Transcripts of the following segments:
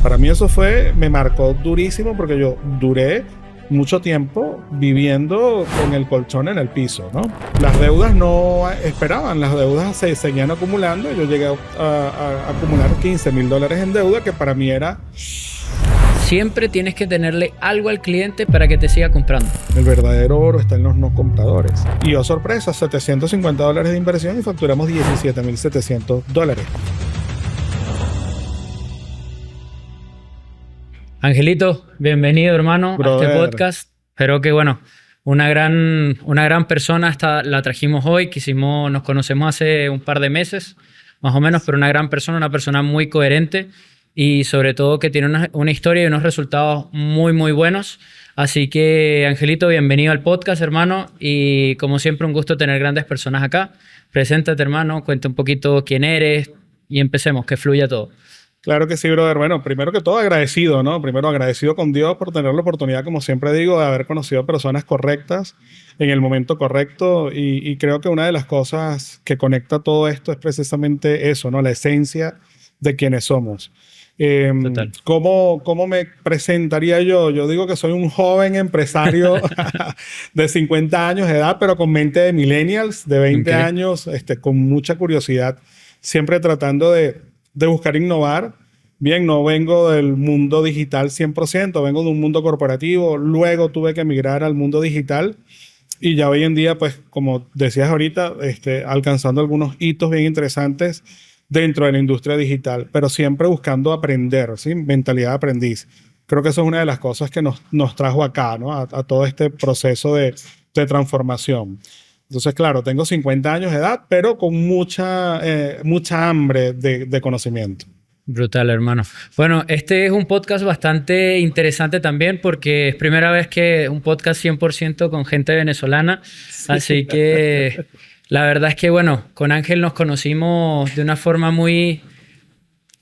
Para mí eso me marcó durísimo porque yo duré mucho tiempo viviendo con el colchón en el piso, ¿no? Las deudas no esperaban, las deudas se seguían acumulando. Yo llegué a acumular $15,000 en deuda, que para mí era Siempre tienes que tenerle algo al cliente para que te siga comprando. el verdadero oro, está en los no compradores. Y oh sorpresa, $750 de inversión y facturamos $17,700. Angelito, bienvenido, hermano, a este podcast. Espero que, una gran persona la trajimos hoy. Nos conocemos hace un par de meses, más o menos, pero una gran persona, una persona muy coherente y sobre todo que tiene una historia y unos resultados muy, muy buenos. Así que, Angelito, bienvenido al podcast, hermano. Y como siempre, un gusto tener grandes personas acá. Preséntate, hermano, cuenta un poquito quién eres y empecemos, que fluya todo. Claro que sí, brother. Bueno, primero que todo agradecido, ¿no? Primero agradecido con Dios por tener la oportunidad, como siempre digo, de haber conocido personas correctas en el momento correcto. Y creo que una de las cosas que conecta todo esto es precisamente eso, ¿no? La esencia de quienes somos. Total. ¿Cómo me presentaría yo? Yo digo que soy un joven empresario de 50 años de edad, pero con mente de millennials, de 20 años, con mucha curiosidad, siempre tratando de buscar innovar. Bien, no vengo del mundo digital 100%, vengo de un mundo corporativo, luego tuve que migrar al mundo digital y ya hoy en día, pues, como decías ahorita, alcanzando algunos hitos bien interesantes dentro de la industria digital, pero siempre buscando aprender, ¿sí? Mentalidad de aprendiz. Creo que eso es una de las cosas que nos trajo acá, ¿no? A todo este proceso de transformación. Entonces, claro, tengo 50 años de edad, pero con mucha hambre de conocimiento. Brutal, hermano. Bueno, este es un podcast bastante interesante también porque es primera vez que un podcast 100% con gente venezolana. Sí. Así que la verdad es que, con Ángel nos conocimos de una forma muy,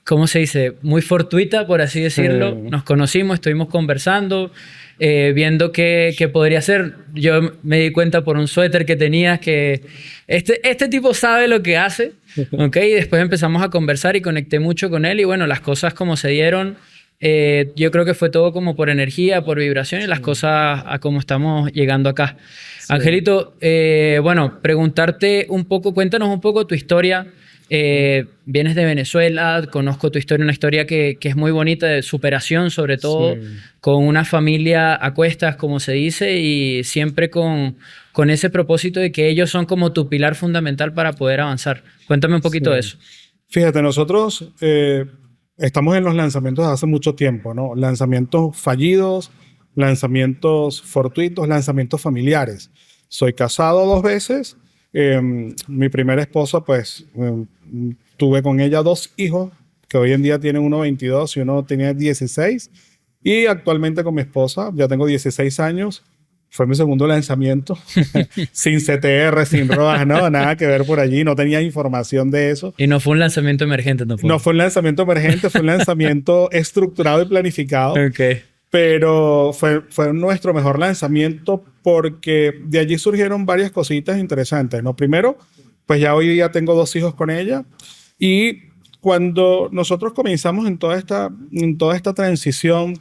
¿cómo se dice? Muy fortuita, por así decirlo. Sí. Nos conocimos, estuvimos conversando, viendo qué podría ser. Yo me di cuenta por un suéter que tenías que este tipo sabe lo que hace, ¿ok? Y después empezamos a conversar y conecté mucho con él y las cosas como se dieron, yo creo que fue todo como por energía, por vibración y las cosas a cómo estamos llegando acá. Sí. Angelito, preguntarte un poco, cuéntanos un poco tu historia. Vienes de Venezuela, conozco tu historia, una historia que es muy bonita, de superación sobre todo, sí. Con una familia a cuestas, como se dice, y siempre con ese propósito de que ellos son como tu pilar fundamental para poder avanzar. Cuéntame un poquito de eso. Fíjate, nosotros estamos en los lanzamientos de hace mucho tiempo, ¿no? Lanzamientos fallidos, lanzamientos fortuitos, lanzamientos familiares. Soy casado 2 veces. Mi primera esposa, pues, tuve con ella 2 hijos, que hoy en día tienen uno 22 y uno tenía 16. Y actualmente con mi esposa, ya tengo 16 años. Fue mi segundo lanzamiento, sin CTR, sin ROAS, ¿no? Nada que ver por allí, no tenía información de eso. Y no fue un lanzamiento emergente tampoco. No fue un lanzamiento emergente, fue un lanzamiento estructurado y planificado. Okay. Pero fue nuestro mejor lanzamiento porque de allí surgieron varias cositas interesantes, ¿no? Primero, pues ya hoy día tengo 2 hijos con ella y cuando nosotros comenzamos en toda esta transición,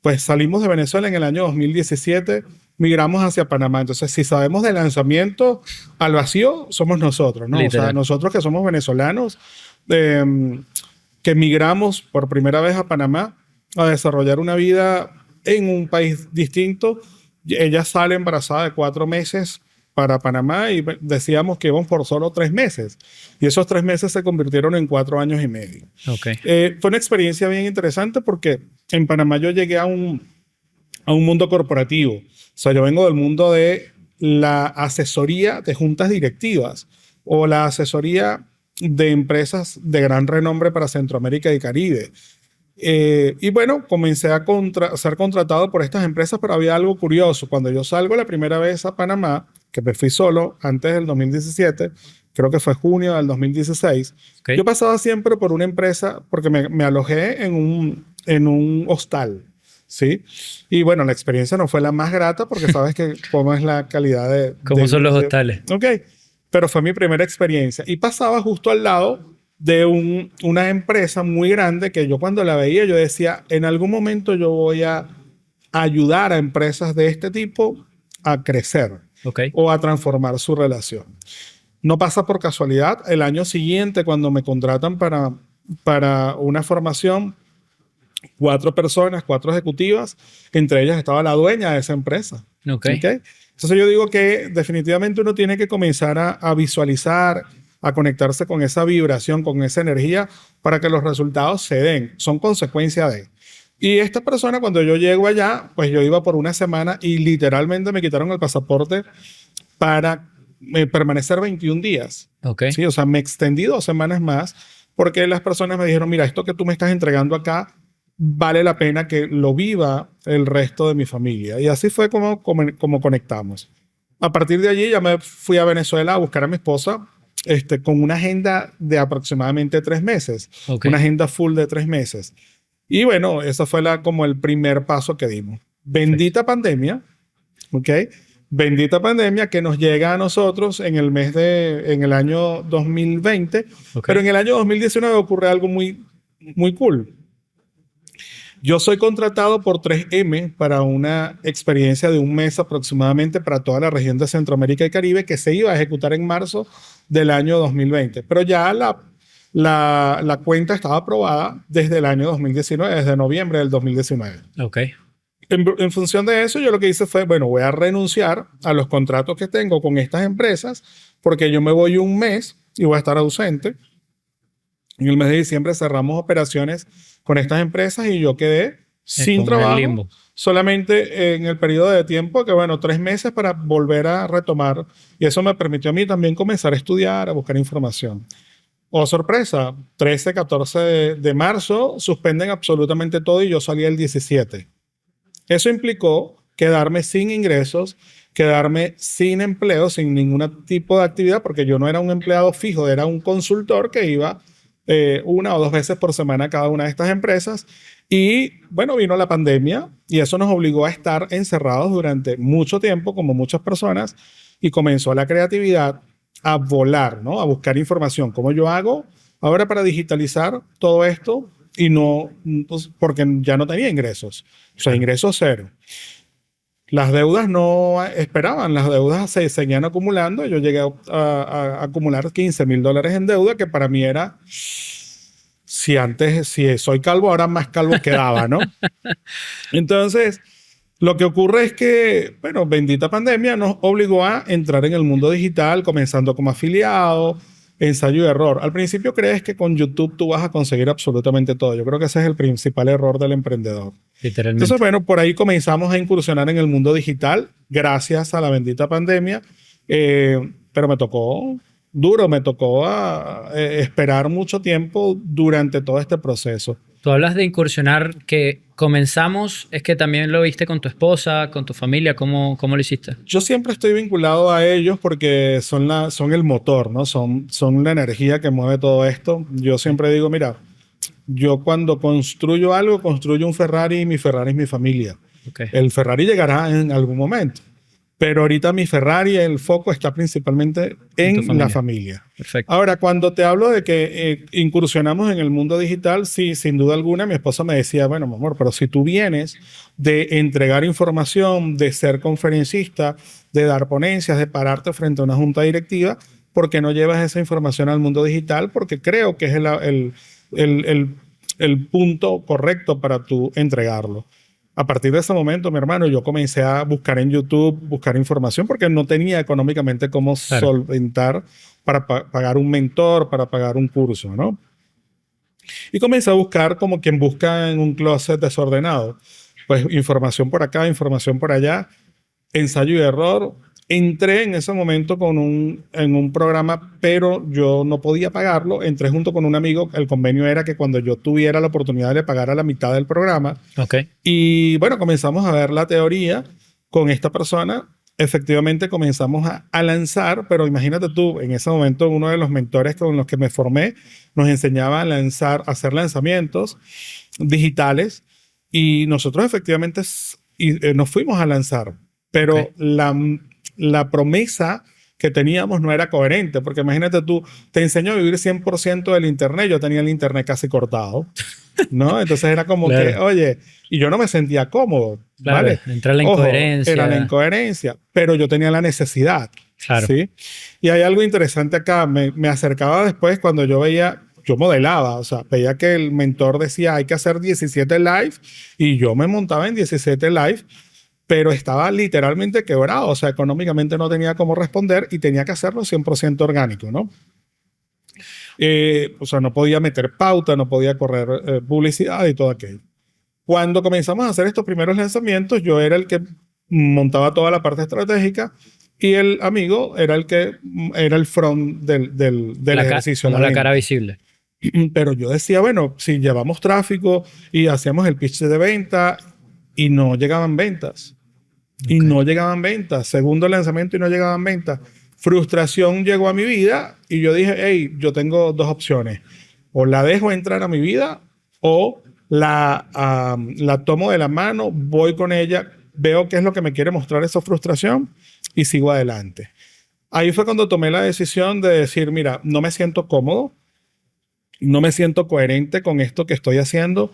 pues salimos de Venezuela en el año 2017, migramos hacia Panamá. Entonces, si sabemos de lanzamiento al vacío, somos nosotros, ¿no? Literal. O sea, nosotros que somos venezolanos, que migramos por primera vez a Panamá, a desarrollar una vida en un país distinto. Ella sale embarazada de 4 meses para Panamá y decíamos que íbamos por solo 3 meses. Y esos 3 meses se convirtieron en 4 años y medio. Okay. Fue una experiencia bien interesante porque en Panamá yo llegué a un mundo corporativo. O sea, yo vengo del mundo de la asesoría de juntas directivas o la asesoría de empresas de gran renombre para Centroamérica y Caribe. Y comencé a ser contratado por estas empresas, pero había algo curioso. Cuando yo salgo la primera vez a Panamá, que me fui solo antes del 2017, creo que fue junio del 2016, okay. Yo pasaba siempre por una empresa porque me alojé en un hostal, ¿sí? Y la experiencia no fue la más grata porque sabes que cómo es la calidad de... ¿Cómo son los hostales? Ok, pero fue mi primera experiencia. Y pasaba justo al lado una empresa muy grande que yo cuando la veía, yo decía, en algún momento yo voy a ayudar a empresas de este tipo a crecer o a transformar su relación. No pasa por casualidad. El año siguiente, cuando me contratan para una formación, 4 personas, 4 ejecutivas, entre ellas estaba la dueña de esa empresa. Okay. Entonces yo digo que definitivamente uno tiene que comenzar a visualizar, a conectarse con esa vibración, con esa energía, para que los resultados se den. Son consecuencia de. Y esta persona, cuando yo llego allá, pues yo iba por una semana y literalmente me quitaron el pasaporte para permanecer 21 días. ¿Sí? O sea, me extendí 2 semanas más porque las personas me dijeron, mira, esto que tú me estás entregando acá vale la pena que lo viva el resto de mi familia. Y así fue como conectamos. A partir de allí ya me fui a Venezuela a buscar a mi esposa con una agenda de aproximadamente 3 meses. Una agenda full de 3 meses. Y bueno, eso fue como el primer paso que dimos. Bendita pandemia, ¿ok? Bendita pandemia que nos llega a nosotros en el año 2020, pero en el año 2019 ocurre algo muy, muy cool. Yo soy contratado por 3M para una experiencia de 1 mes aproximadamente para toda la región de Centroamérica y Caribe que se iba a ejecutar en marzo del año 2020. Pero ya la cuenta estaba aprobada desde el año 2019, desde noviembre del 2019. En función de eso, yo lo que hice fue, bueno, voy a renunciar a los contratos que tengo con estas empresas porque yo me voy 1 mes y voy a estar ausente. En el mes de diciembre cerramos operaciones con estas empresas y yo quedé sin trabajo, solamente en el periodo de tiempo que, bueno, 3 meses para volver a retomar. Y eso me permitió a mí también comenzar a estudiar, a buscar información. Oh, sorpresa, 13, 14 de marzo suspenden absolutamente todo y yo salí el 17. Eso implicó quedarme sin ingresos, quedarme sin empleo, sin ningún tipo de actividad, porque yo no era un empleado fijo, era un consultor que iba 1 o 2 veces por semana a cada una de estas empresas. Y bueno, vino la pandemia y eso nos obligó a estar encerrados durante mucho tiempo, como muchas personas, y comenzó la creatividad a volar, ¿no? A buscar información. ¿Cómo yo hago ahora para digitalizar todo esto? Y no, pues, porque ya no tenía ingresos. O sea, ingresos cero. Las deudas no esperaban, las deudas se seguían acumulando. Yo llegué a acumular $15,000 en deuda, que para mí era, si soy calvo, ahora más calvo quedaba, ¿no? Entonces, lo que ocurre es que, bueno, bendita pandemia nos obligó a entrar en el mundo digital, comenzando como afiliado, ensayo y error. Al principio crees que con YouTube tú vas a conseguir absolutamente todo. Yo creo que ese es el principal error del emprendedor. Literalmente. Entonces, bueno, por ahí comenzamos a incursionar en el mundo digital gracias a la bendita pandemia. Pero me tocó duro, me tocó esperar mucho tiempo durante todo este proceso. Tú hablas de incursionar, que comenzamos, es que también lo viste con tu esposa, con tu familia, ¿cómo lo hiciste? Yo siempre estoy vinculado a ellos porque son el motor, ¿no? Son la energía que mueve todo esto. Yo siempre digo, mira, yo cuando construyo algo, construyo un Ferrari y mi Ferrari es mi familia. El Ferrari llegará en algún momento. Pero ahorita mi Ferrari, el foco está principalmente en la familia. Perfecto. Ahora, cuando te hablo de que incursionamos en el mundo digital, sí, sin duda alguna, mi esposa me decía, bueno, mi amor, pero si tú vienes de entregar información, de ser conferencista, de dar ponencias, de pararte frente a una junta directiva, ¿por qué no llevas esa información al mundo digital? Porque creo que es el punto correcto para tú entregarlo. A partir de ese momento, mi hermano, yo comencé a buscar en YouTube, buscar información, porque no tenía económicamente cómo solventar para pagar un mentor, para pagar un curso, ¿no? Y comencé a buscar como quien busca en un closet desordenado. Pues información por acá, información por allá, ensayo y error. Entré en ese momento en un programa, pero yo no podía pagarlo. Entré junto con un amigo. El convenio era que cuando yo tuviera la oportunidad de pagar a la mitad del programa. Y bueno, comenzamos a ver la teoría con esta persona. Efectivamente comenzamos a lanzar, pero imagínate tú, en ese momento uno de los mentores con los que me formé nos enseñaba a hacer lanzamientos digitales y nosotros efectivamente nos fuimos a lanzar. Pero la promesa que teníamos no era coherente, porque imagínate tú, te enseño a vivir 100% del internet, yo tenía el internet casi cortado, ¿no? Entonces era como Claro. que, oye, y yo no me sentía cómodo, Claro, ¿vale? entra la Ojo, incoherencia. era la incoherencia, pero yo tenía la necesidad, Claro. ¿sí? Y hay algo interesante acá, me acercaba después cuando yo veía, yo modelaba, o sea, veía que el mentor decía, hay que hacer 17 live, y yo me montaba en 17 live, pero estaba literalmente quebrado, o sea, económicamente no tenía cómo responder y tenía que hacerlo 100% orgánico, ¿no? O sea, no podía meter pauta, no podía correr publicidad y todo aquello. Cuando comenzamos a hacer estos primeros lanzamientos, yo era el que montaba toda la parte estratégica y el amigo era el que era el front del ejercicio. Como la cara visible. Pero yo decía, bueno, si llevamos tráfico y hacíamos el pitch de venta y no llegaban ventas. Y no llegaban ventas. Segundo lanzamiento y no llegaban ventas. Frustración llegó a mi vida y yo dije, hey, yo tengo dos opciones. O la dejo entrar a mi vida o la tomo de la mano, voy con ella, veo qué es lo que me quiere mostrar esa frustración y sigo adelante. Ahí fue cuando tomé la decisión de decir, mira, no me siento cómodo, no me siento coherente con esto que estoy haciendo.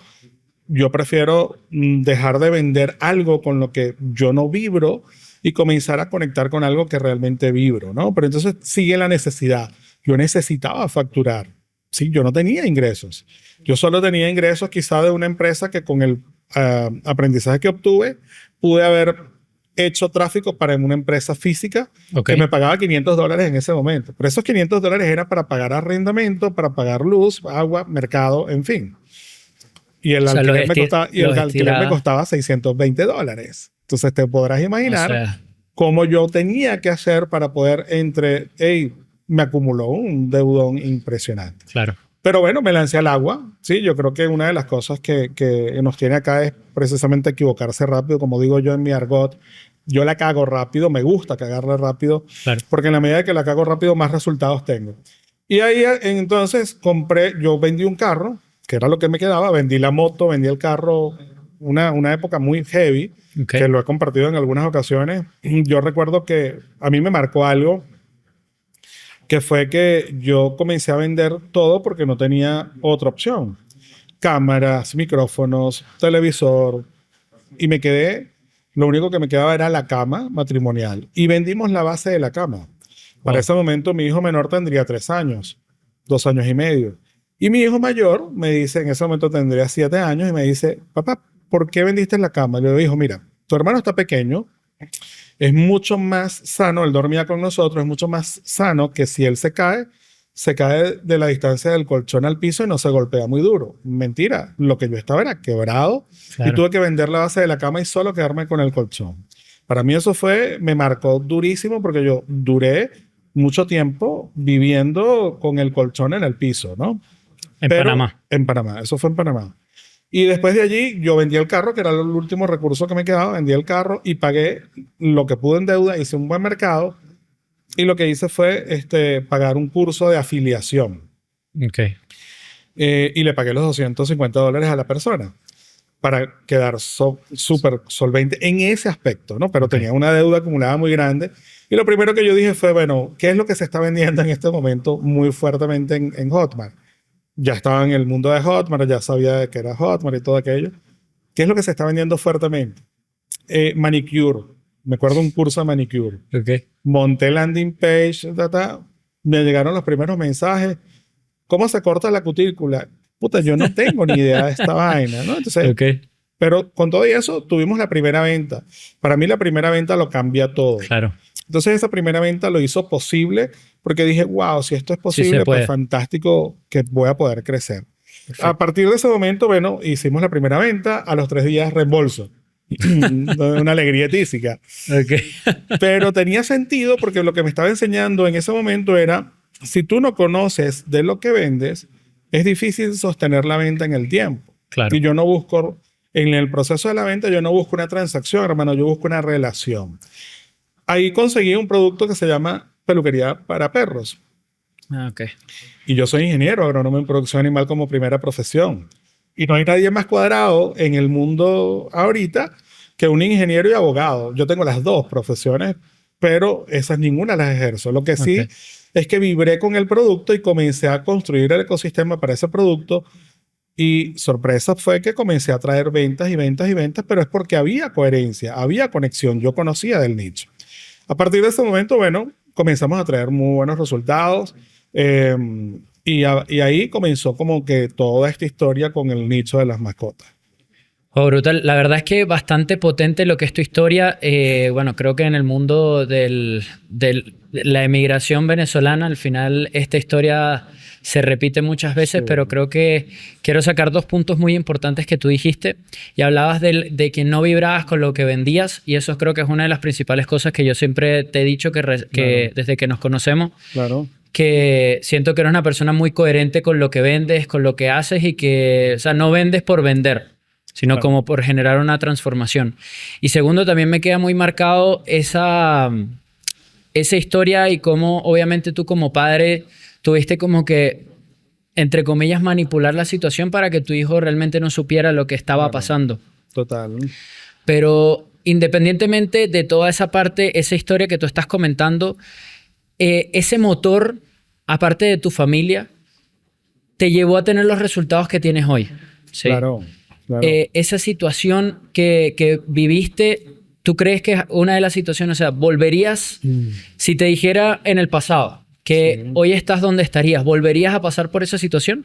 Yo prefiero dejar de vender algo con lo que yo no vibro y comenzar a conectar con algo que realmente vibro, ¿no? Pero entonces sigue la necesidad. Yo necesitaba facturar. Sí, yo no tenía ingresos. Yo solo tenía ingresos quizá de una empresa que con el aprendizaje que obtuve pude haber hecho tráfico para una empresa física que me pagaba $500 en ese momento. Pero esos $500 era para pagar arrendamiento, para pagar luz, agua, mercado, en fin. Y el alquiler me costaba $620. Entonces te podrás imaginar cómo yo tenía que hacer para poder me acumuló un deudón impresionante. Claro. Pero bueno, me lancé al agua. Sí, yo creo que una de las cosas que nos tiene acá es precisamente equivocarse rápido. Como digo yo en mi argot, yo la cago rápido, me gusta cagarla rápido, porque en la medida que la cago rápido, más resultados tengo. Y ahí entonces yo vendí un carro, que era lo que me quedaba, vendí la moto, vendí el carro, una época muy heavy, que lo he compartido en algunas ocasiones. Yo recuerdo que a mí me marcó algo, que fue que yo comencé a vender todo porque no tenía otra opción. Cámaras, micrófonos, televisor, y lo único que me quedaba era la cama matrimonial. Y vendimos la base de la cama. Para ese momento mi hijo menor tendría 3 años, 2 años y medio. Y mi hijo mayor me dice, en ese momento tendría 7 años, y me dice, papá, ¿por qué vendiste la cama? Le digo, mira, tu hermano está pequeño, es mucho más sano, él dormía con nosotros, es mucho más sano que si él se cae de la distancia del colchón al piso y no se golpea muy duro. Mentira, lo que yo estaba era quebrado y tuve que vender la base de la cama y solo quedarme con el colchón. Para mí eso me marcó durísimo porque yo duré mucho tiempo viviendo con el colchón en el piso, ¿no? Panamá. En Panamá, eso fue en Panamá. Y después de allí yo vendí el carro, que era el último recurso que me quedaba, vendí el carro y pagué lo que pude en deuda, hice un buen mercado y lo que hice fue pagar un curso de afiliación. Y le pagué los $250 a la persona para quedar súper solvente en ese aspecto, ¿no? Pero tenía una deuda acumulada muy grande. Y lo primero que yo dije fue, bueno, ¿qué es lo que se está vendiendo en este momento muy fuertemente en Hotmart? Ya estaba en el mundo de Hotmart, ya sabía que era Hotmart y todo aquello. ¿Qué es lo que se está vendiendo fuertemente? Manicure. Me acuerdo un curso de manicure. Monté landing page, me llegaron los primeros mensajes. ¿Cómo se corta la cutícula? Puta, yo no tengo ni idea de esta vaina, ¿no? Entonces, pero con todo eso tuvimos la primera venta. Para mí la primera venta lo cambia todo. Claro. Entonces esa primera venta lo hizo posible porque dije, wow, si esto es posible, pues fantástico que voy a poder crecer. Perfecto. A partir de ese momento, bueno, hicimos la primera venta, a los 3 días reembolso. Una alegría tísica. Pero tenía sentido porque lo que me estaba enseñando en ese momento era, si tú no conoces de lo que vendes, es difícil sostener la venta en el tiempo. Claro. Y yo no busco, en el proceso de la venta, yo no busco una transacción, hermano, yo busco una relación. Ahí conseguí un producto que se llama peluquería para perros. Y yo soy ingeniero agrónomo en producción animal como primera profesión. Y no hay nadie más cuadrado en el mundo ahorita que un ingeniero y abogado. Yo tengo las dos profesiones pero esas ninguna las ejerzo. Lo que sí Ok. es que vibré con el producto y comencé a construir el ecosistema para ese producto. Y sorpresa fue que comencé a traer ventas y ventas y ventas, pero es porque había coherencia, había conexión, yo conocía del nicho. A partir de ese momento, bueno, comenzamos a traer muy buenos resultados eh, y ahí comenzó como que toda esta historia con el nicho de las mascotas. Oh, brutal. La verdad es que bastante potente lo que es tu historia. Bueno, creo que en el mundo de la emigración venezolana, al final esta historia se repite muchas veces, Sí, pero creo que quiero sacar dos puntos muy importantes que tú dijiste. Y hablabas de que no vibrabas con lo que vendías, y eso creo que es una de las principales cosas que yo siempre te he dicho que claro, desde que nos conocemos, claro, que siento que eres una persona muy coherente con lo que vendes, con lo que haces y que, o sea, no vendes por vender, sino claro. como por generar una transformación. Y segundo, también me queda muy marcado esa historia y cómo obviamente tú como padre tuviste como que, entre comillas, manipular la situación para que tu hijo realmente no supiera lo que estaba Claro, pasando. total. Pero independientemente de toda esa parte, esa historia que tú estás comentando, ese motor, aparte de tu familia, te llevó a tener los resultados que tienes hoy. ¿Sí? Claro, claro. Esa situación que viviste, ¿tú crees que es una de las situaciones, o sea, volverías, si te dijera en el pasado que Sí. hoy estás donde estarías, ¿volverías a pasar por esa situación?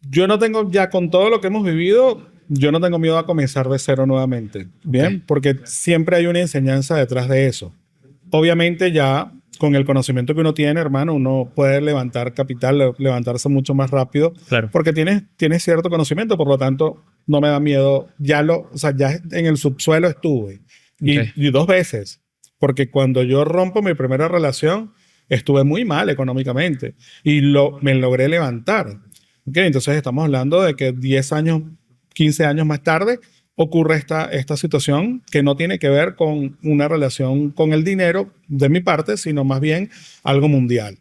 Yo no tengo, ya con todo lo que hemos vivido, yo no tengo miedo a comenzar de cero nuevamente. Ok, Bien, porque siempre hay una enseñanza detrás de eso. Obviamente ya con el conocimiento que uno tiene, hermano, uno puede levantar capital, levantarse mucho más rápido, claro. porque tienes cierto conocimiento, por lo tanto, no me da miedo. O sea, ya en el subsuelo estuve. Ok, Y dos veces, porque cuando yo rompo mi primera relación, estuve muy mal económicamente y me logré levantar. ¿Ok? Entonces estamos hablando de que 10 años, 15 años más tarde, ocurre esta situación que no tiene que ver con una relación con el dinero de mi parte, sino más bien algo mundial.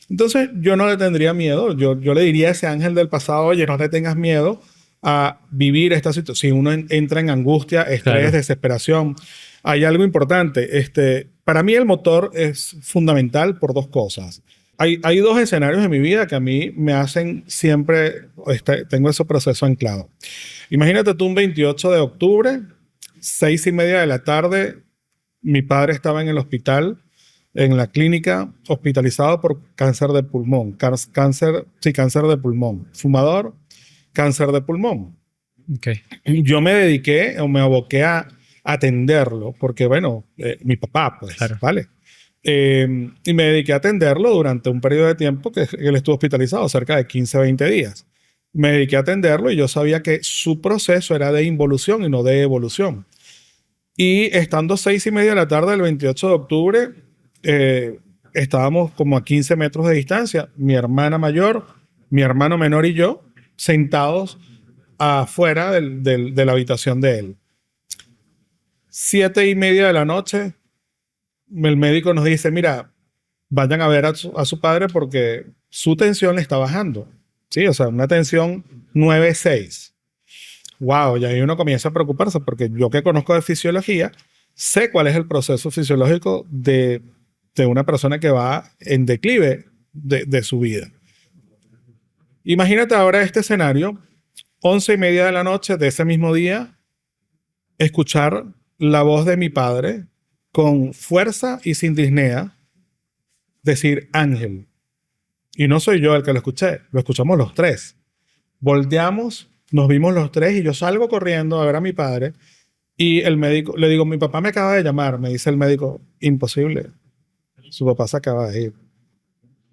Entonces yo no le tendría miedo, yo le diría a ese ángel del pasado, oye, no te tengas miedo a vivir esta situación. Si uno entra en angustia, estrés, claro. desesperación, hay algo importante. Para mí el motor es fundamental por dos cosas. Hay dos escenarios en mi vida que a mí me hacen siempre, tengo ese proceso anclado. Imagínate tú un 28 de octubre, 6:30 de la tarde, mi padre estaba en el hospital, en la clínica, hospitalizado por cáncer de pulmón. Cáncer de pulmón. Fumador, cáncer de pulmón. Ok, Yo me dediqué o me aboqué a atenderlo, porque bueno, mi papá, pues, claro. ¿vale? Y me dediqué a atenderlo durante un periodo de tiempo que él estuvo hospitalizado, cerca de 15 20 días. Me dediqué a atenderlo y yo sabía que su proceso era de involución y no de evolución. Y estando 6:30 de la tarde del 28 de octubre, estábamos como a 15 metros de distancia, mi hermana mayor, mi hermano menor y yo, sentados afuera de la habitación de él. 7:30 de la noche, el médico nos dice, mira, vayan a ver a su padre porque su tensión le está bajando. Sí, o sea, una tensión 9,6. Wow, y ahí uno comienza a preocuparse porque yo que conozco de fisiología, sé cuál es el proceso fisiológico de una persona que va en declive de su vida. Imagínate ahora este escenario, 11:30 de la noche de ese mismo día, escuchar la voz de mi padre con fuerza y sin disnea decir Ángel. Y no soy yo el que lo escuché, lo escuchamos los tres. Volteamos, nos vimos los tres y yo salgo corriendo a ver a mi padre y el médico, le digo, mi papá me acaba de llamar, me dice el médico, imposible, su papá se acaba de ir.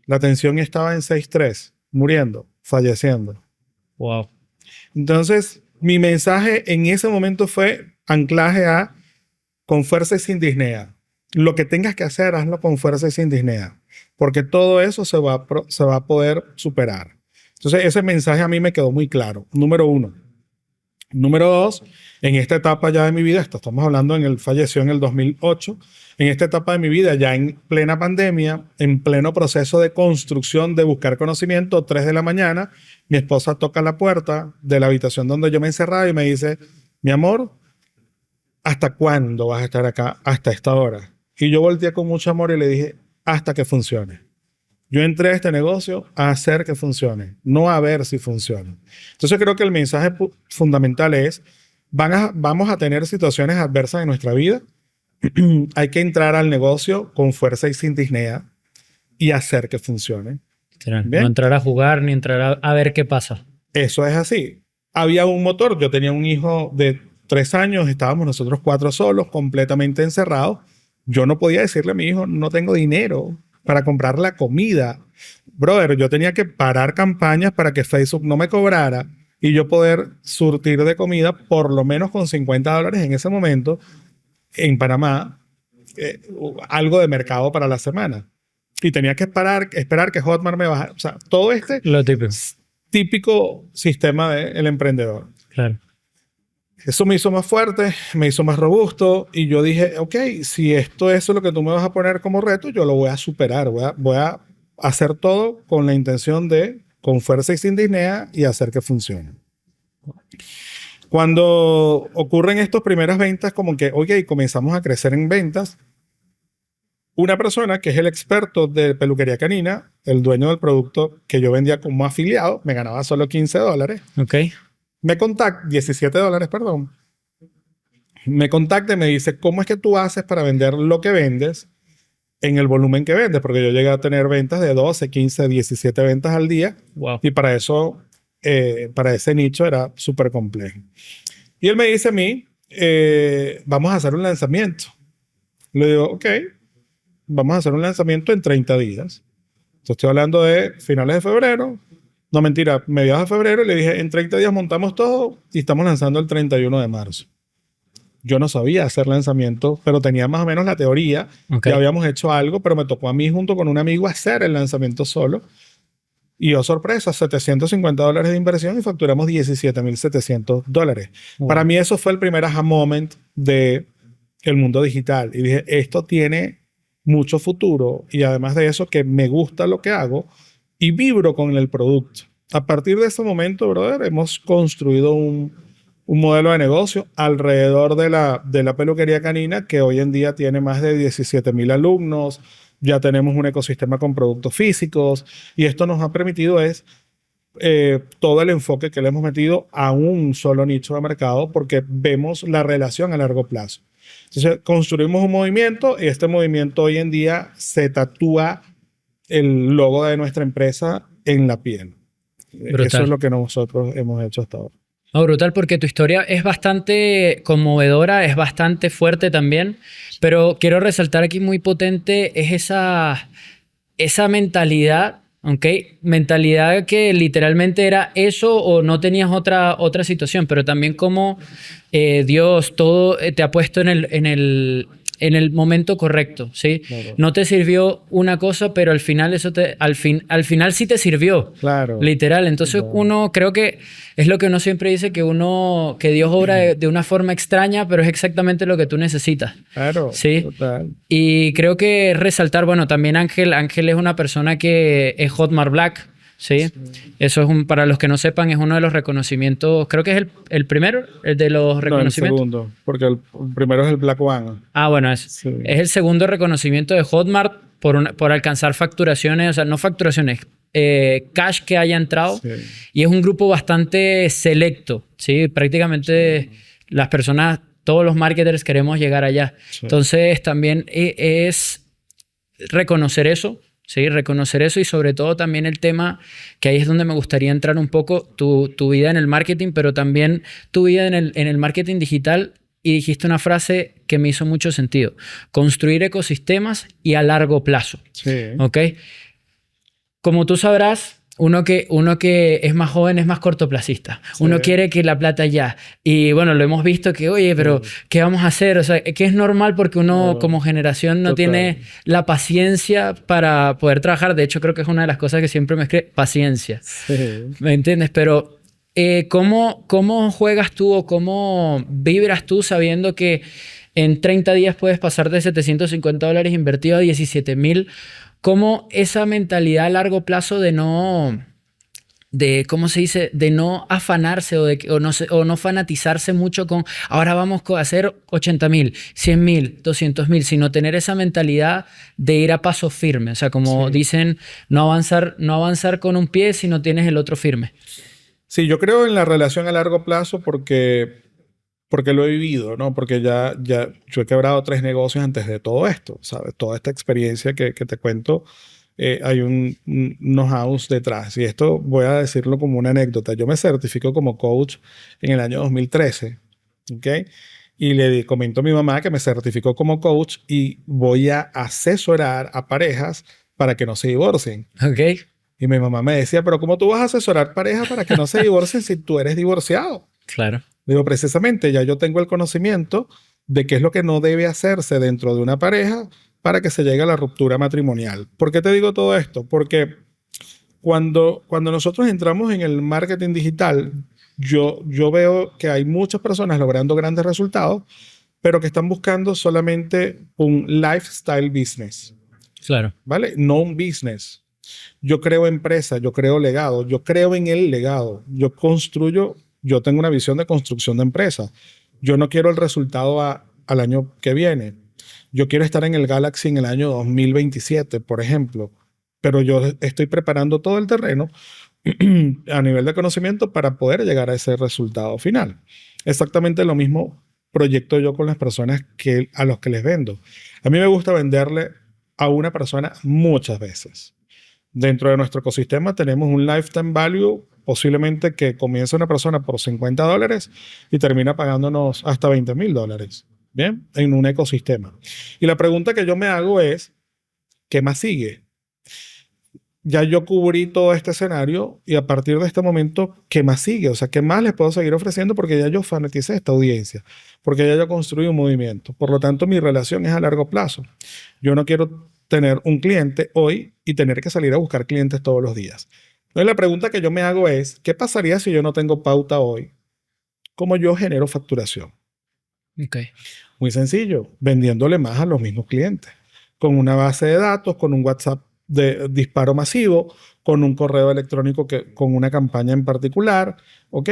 La tensión estaba en 6,3, muriendo, falleciendo. Wow. Entonces, mi mensaje en ese momento fue anclaje a con fuerza y sin disnea. Lo que tengas que hacer, hazlo con fuerza y sin disnea, porque todo eso se va a poder superar. Entonces, ese mensaje a mí me quedó muy claro. Número uno. Número dos, en esta etapa ya de mi vida, estamos hablando él falleció en el 2008, en esta etapa de mi vida, ya en plena pandemia, en pleno proceso de construcción, de buscar conocimiento, 3 de la mañana, mi esposa toca la puerta de la habitación donde yo me encerraba y me dice, mi amor, ¿hasta cuándo vas a estar acá? Hasta esta hora. Y yo volteé con mucho amor y le dije, hasta que funcione. Yo entré a este negocio a hacer que funcione, no a ver si funciona. Entonces creo que el mensaje fundamental es, vamos a tener situaciones adversas en nuestra vida. Hay que entrar al negocio con fuerza y sin disnea y hacer que funcione. No entrar a jugar ni entrar a ver qué pasa. Eso es así. Había un motor. Yo tenía un hijo de 3 años. Estábamos nosotros 4 solos, completamente encerrados. Yo no podía decirle a mi hijo, no tengo dinero para comprar la comida. Brother, yo tenía que parar campañas para que Facebook no me cobrara y yo poder surtir de comida por lo menos con $50 en ese momento en Panamá, algo de mercado para la semana. Y tenía que esperar que Hotmart me bajara. O sea, todo lo típico sistema del emprendedor. Claro. Eso me hizo más fuerte, me hizo más robusto y yo dije, ok, si esto es lo que tú me vas a poner como reto, yo lo voy a superar. Voy a hacer todo con la intención de, con fuerza y sin disnea, y hacer que funcione. Cuando ocurren estas primeras ventas, como que, ok, comenzamos a crecer en ventas, una persona que es el experto de peluquería canina, el dueño del producto que yo vendía como afiliado, me ganaba solo $15. Ok. Me contacta, $17, perdón. Me contacta y me dice, ¿cómo es que tú haces para vender lo que vendes en el volumen que vendes? Porque yo llegué a tener ventas de 12, 15, 17 ventas al día. Wow. Y para eso, para ese nicho era súper complejo. Y él me dice a mí, vamos a hacer un lanzamiento. Le digo, ok, vamos a hacer un lanzamiento en 30 días. Entonces, estoy hablando de finales de febrero. No, mentira, mediados de febrero. Le dije, en 30 días montamos todo y estamos lanzando el 31 de marzo. Yo no sabía hacer lanzamiento, pero tenía más o menos la teoría. Okay. Ya habíamos hecho algo, pero me tocó a mí junto con un amigo hacer el lanzamiento solo. Y oh, sorpresa, $750 de inversión y facturamos $17,700. Wow. Para mí eso fue el primer aha moment del mundo digital. Y dije, esto tiene mucho futuro y además de eso que me gusta lo que hago y vibro con el producto. A partir de ese momento, brother, hemos construido un modelo de negocio alrededor de la peluquería canina que hoy en día tiene más de 17,000 alumnos. Ya tenemos un ecosistema con productos físicos y esto nos ha permitido todo el enfoque que le hemos metido a un solo nicho de mercado porque vemos la relación a largo plazo. Entonces construimos un movimiento y este movimiento hoy en día se tatúa el logo de nuestra empresa en la piel. Brutal. Eso es lo que nosotros hemos hecho hasta ahora. No, brutal, porque tu historia es bastante conmovedora, es bastante fuerte también, pero quiero resaltar aquí muy potente es esa mentalidad, ¿ok? Mentalidad que literalmente era eso o no tenías otra situación, pero también como Dios todo te ha puesto en el momento correcto, ¿sí? Claro. No te sirvió una cosa, pero al final eso al final sí te sirvió. Claro. Literal. Entonces uno, creo que es lo que uno siempre dice, que Dios obra de una forma extraña, pero es exactamente lo que tú necesitas. Claro. ¿Sí? Total. Y creo que resaltar, bueno, también Ángel es una persona que es Hotmart Black. ¿Sí? Eso es para los que no sepan, es uno de los reconocimientos, creo que es el primero, el de los reconocimientos. No, el segundo, porque el primero es el Black One. Ah, bueno, es el segundo reconocimiento de Hotmart por alcanzar facturaciones, o sea, no facturaciones, cash que haya entrado. Sí. Y es un grupo bastante selecto, ¿sí? Prácticamente las personas, todos los marketers queremos llegar allá. Sí. Entonces, también es reconocer eso. Sí, reconocer eso y sobre todo también el tema, que ahí es donde me gustaría entrar un poco, tu vida en el marketing, pero también tu vida en el marketing digital. Y dijiste una frase que me hizo mucho sentido. Construir ecosistemas y a largo plazo. Sí. ¿Ok? Como tú sabrás, uno que es más joven es más cortoplacista. Sí. Uno quiere que la plata ya. Y bueno, lo hemos visto que, oye, pero ¿qué vamos a hacer? O sea, que es normal porque uno como generación no tiene la paciencia para poder trabajar. De hecho, creo que es una de las cosas que siempre me escribe, paciencia. Sí. ¿Me entiendes? Pero ¿cómo juegas tú o cómo vibras tú sabiendo que en 30 días puedes pasar de $750 invertido a 17,000? ¿Cómo esa mentalidad a largo plazo de no ¿cómo se dice? De no afanarse o no fanatizarse mucho con ahora vamos a hacer 80,000, 100,000, 200,000, sino tener esa mentalidad de ir a paso firme. O sea, como dicen, no avanzar con un pie si no tienes el otro firme. Sí, yo creo en la relación a largo plazo porque lo he vivido, ¿no? Porque ya yo he quebrado 3 negocios antes de todo esto, ¿sabes? Toda esta experiencia que te cuento, hay un know-how detrás. Y esto voy a decirlo como una anécdota. Yo me certifico como coach en el año 2013, ¿ok? Y le comento a mi mamá que me certificó como coach y voy a asesorar a parejas para que no se divorcien. Ok. Y mi mamá me decía, pero ¿cómo tú vas a asesorar parejas para que no se divorcien si tú eres divorciado? Claro. Digo, precisamente, ya yo tengo el conocimiento de qué es lo que no debe hacerse dentro de una pareja para que se llegue a la ruptura matrimonial. ¿Por qué te digo todo esto? Porque cuando nosotros entramos en el marketing digital, yo veo que hay muchas personas logrando grandes resultados, pero que están buscando solamente un lifestyle business, Claro. ¿vale? No un business. Yo creo empresa, yo creo legado, yo creo en el legado, yo tengo una visión de construcción de empresa. Yo no quiero el resultado al año que viene. Yo quiero estar en el Galaxy en el año 2027, por ejemplo, pero yo estoy preparando todo el terreno a nivel de conocimiento para poder llegar a ese resultado final. Exactamente lo mismo proyecto yo con las personas a los que les vendo. A mí me gusta venderle a una persona muchas veces. Dentro de nuestro ecosistema tenemos un lifetime value, posiblemente que comienza una persona por $50 y termina pagándonos hasta $20,000. Bien, en un ecosistema. Y la pregunta que yo me hago es, ¿qué más sigue? Ya yo cubrí todo este escenario y a partir de este momento, ¿qué más sigue? O sea, ¿qué más les puedo seguir ofreciendo? Porque ya yo fanaticé esta audiencia, porque ya yo construí un movimiento. Por lo tanto, mi relación es a largo plazo. Yo no quiero tener un cliente hoy y tener que salir a buscar clientes todos los días. Entonces, la pregunta que yo me hago es, ¿qué pasaría si yo no tengo pauta hoy? ¿Cómo yo genero facturación? Ok. Muy sencillo, vendiéndole más a los mismos clientes, con una base de datos, con un WhatsApp de disparo masivo, con un correo electrónico con una campaña en particular, ¿ok?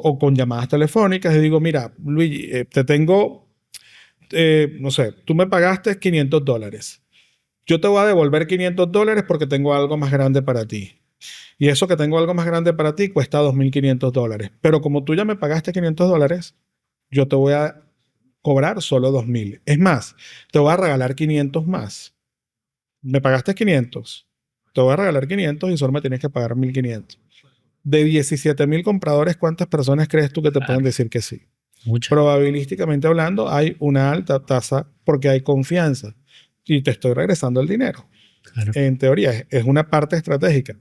O con llamadas telefónicas y digo, mira, Luigi, te tengo, no sé, tú me pagaste $500. Yo te voy a devolver $500 porque tengo algo más grande para ti. Y eso que tengo algo más grande para ti cuesta $2,500. Pero como tú ya me pagaste $500, yo te voy a cobrar solo 2,000. Es más, te voy a regalar 500 más. Me pagaste 500. Te voy a regalar 500 y solo me tienes que pagar 1,500. De 17,000 compradores, ¿cuántas personas crees tú que te pueden decir que sí? Mucho. Probabilísticamente hablando, hay una alta tasa porque hay confianza y te estoy regresando el dinero. Claro. En teoría, es una parte estratégica.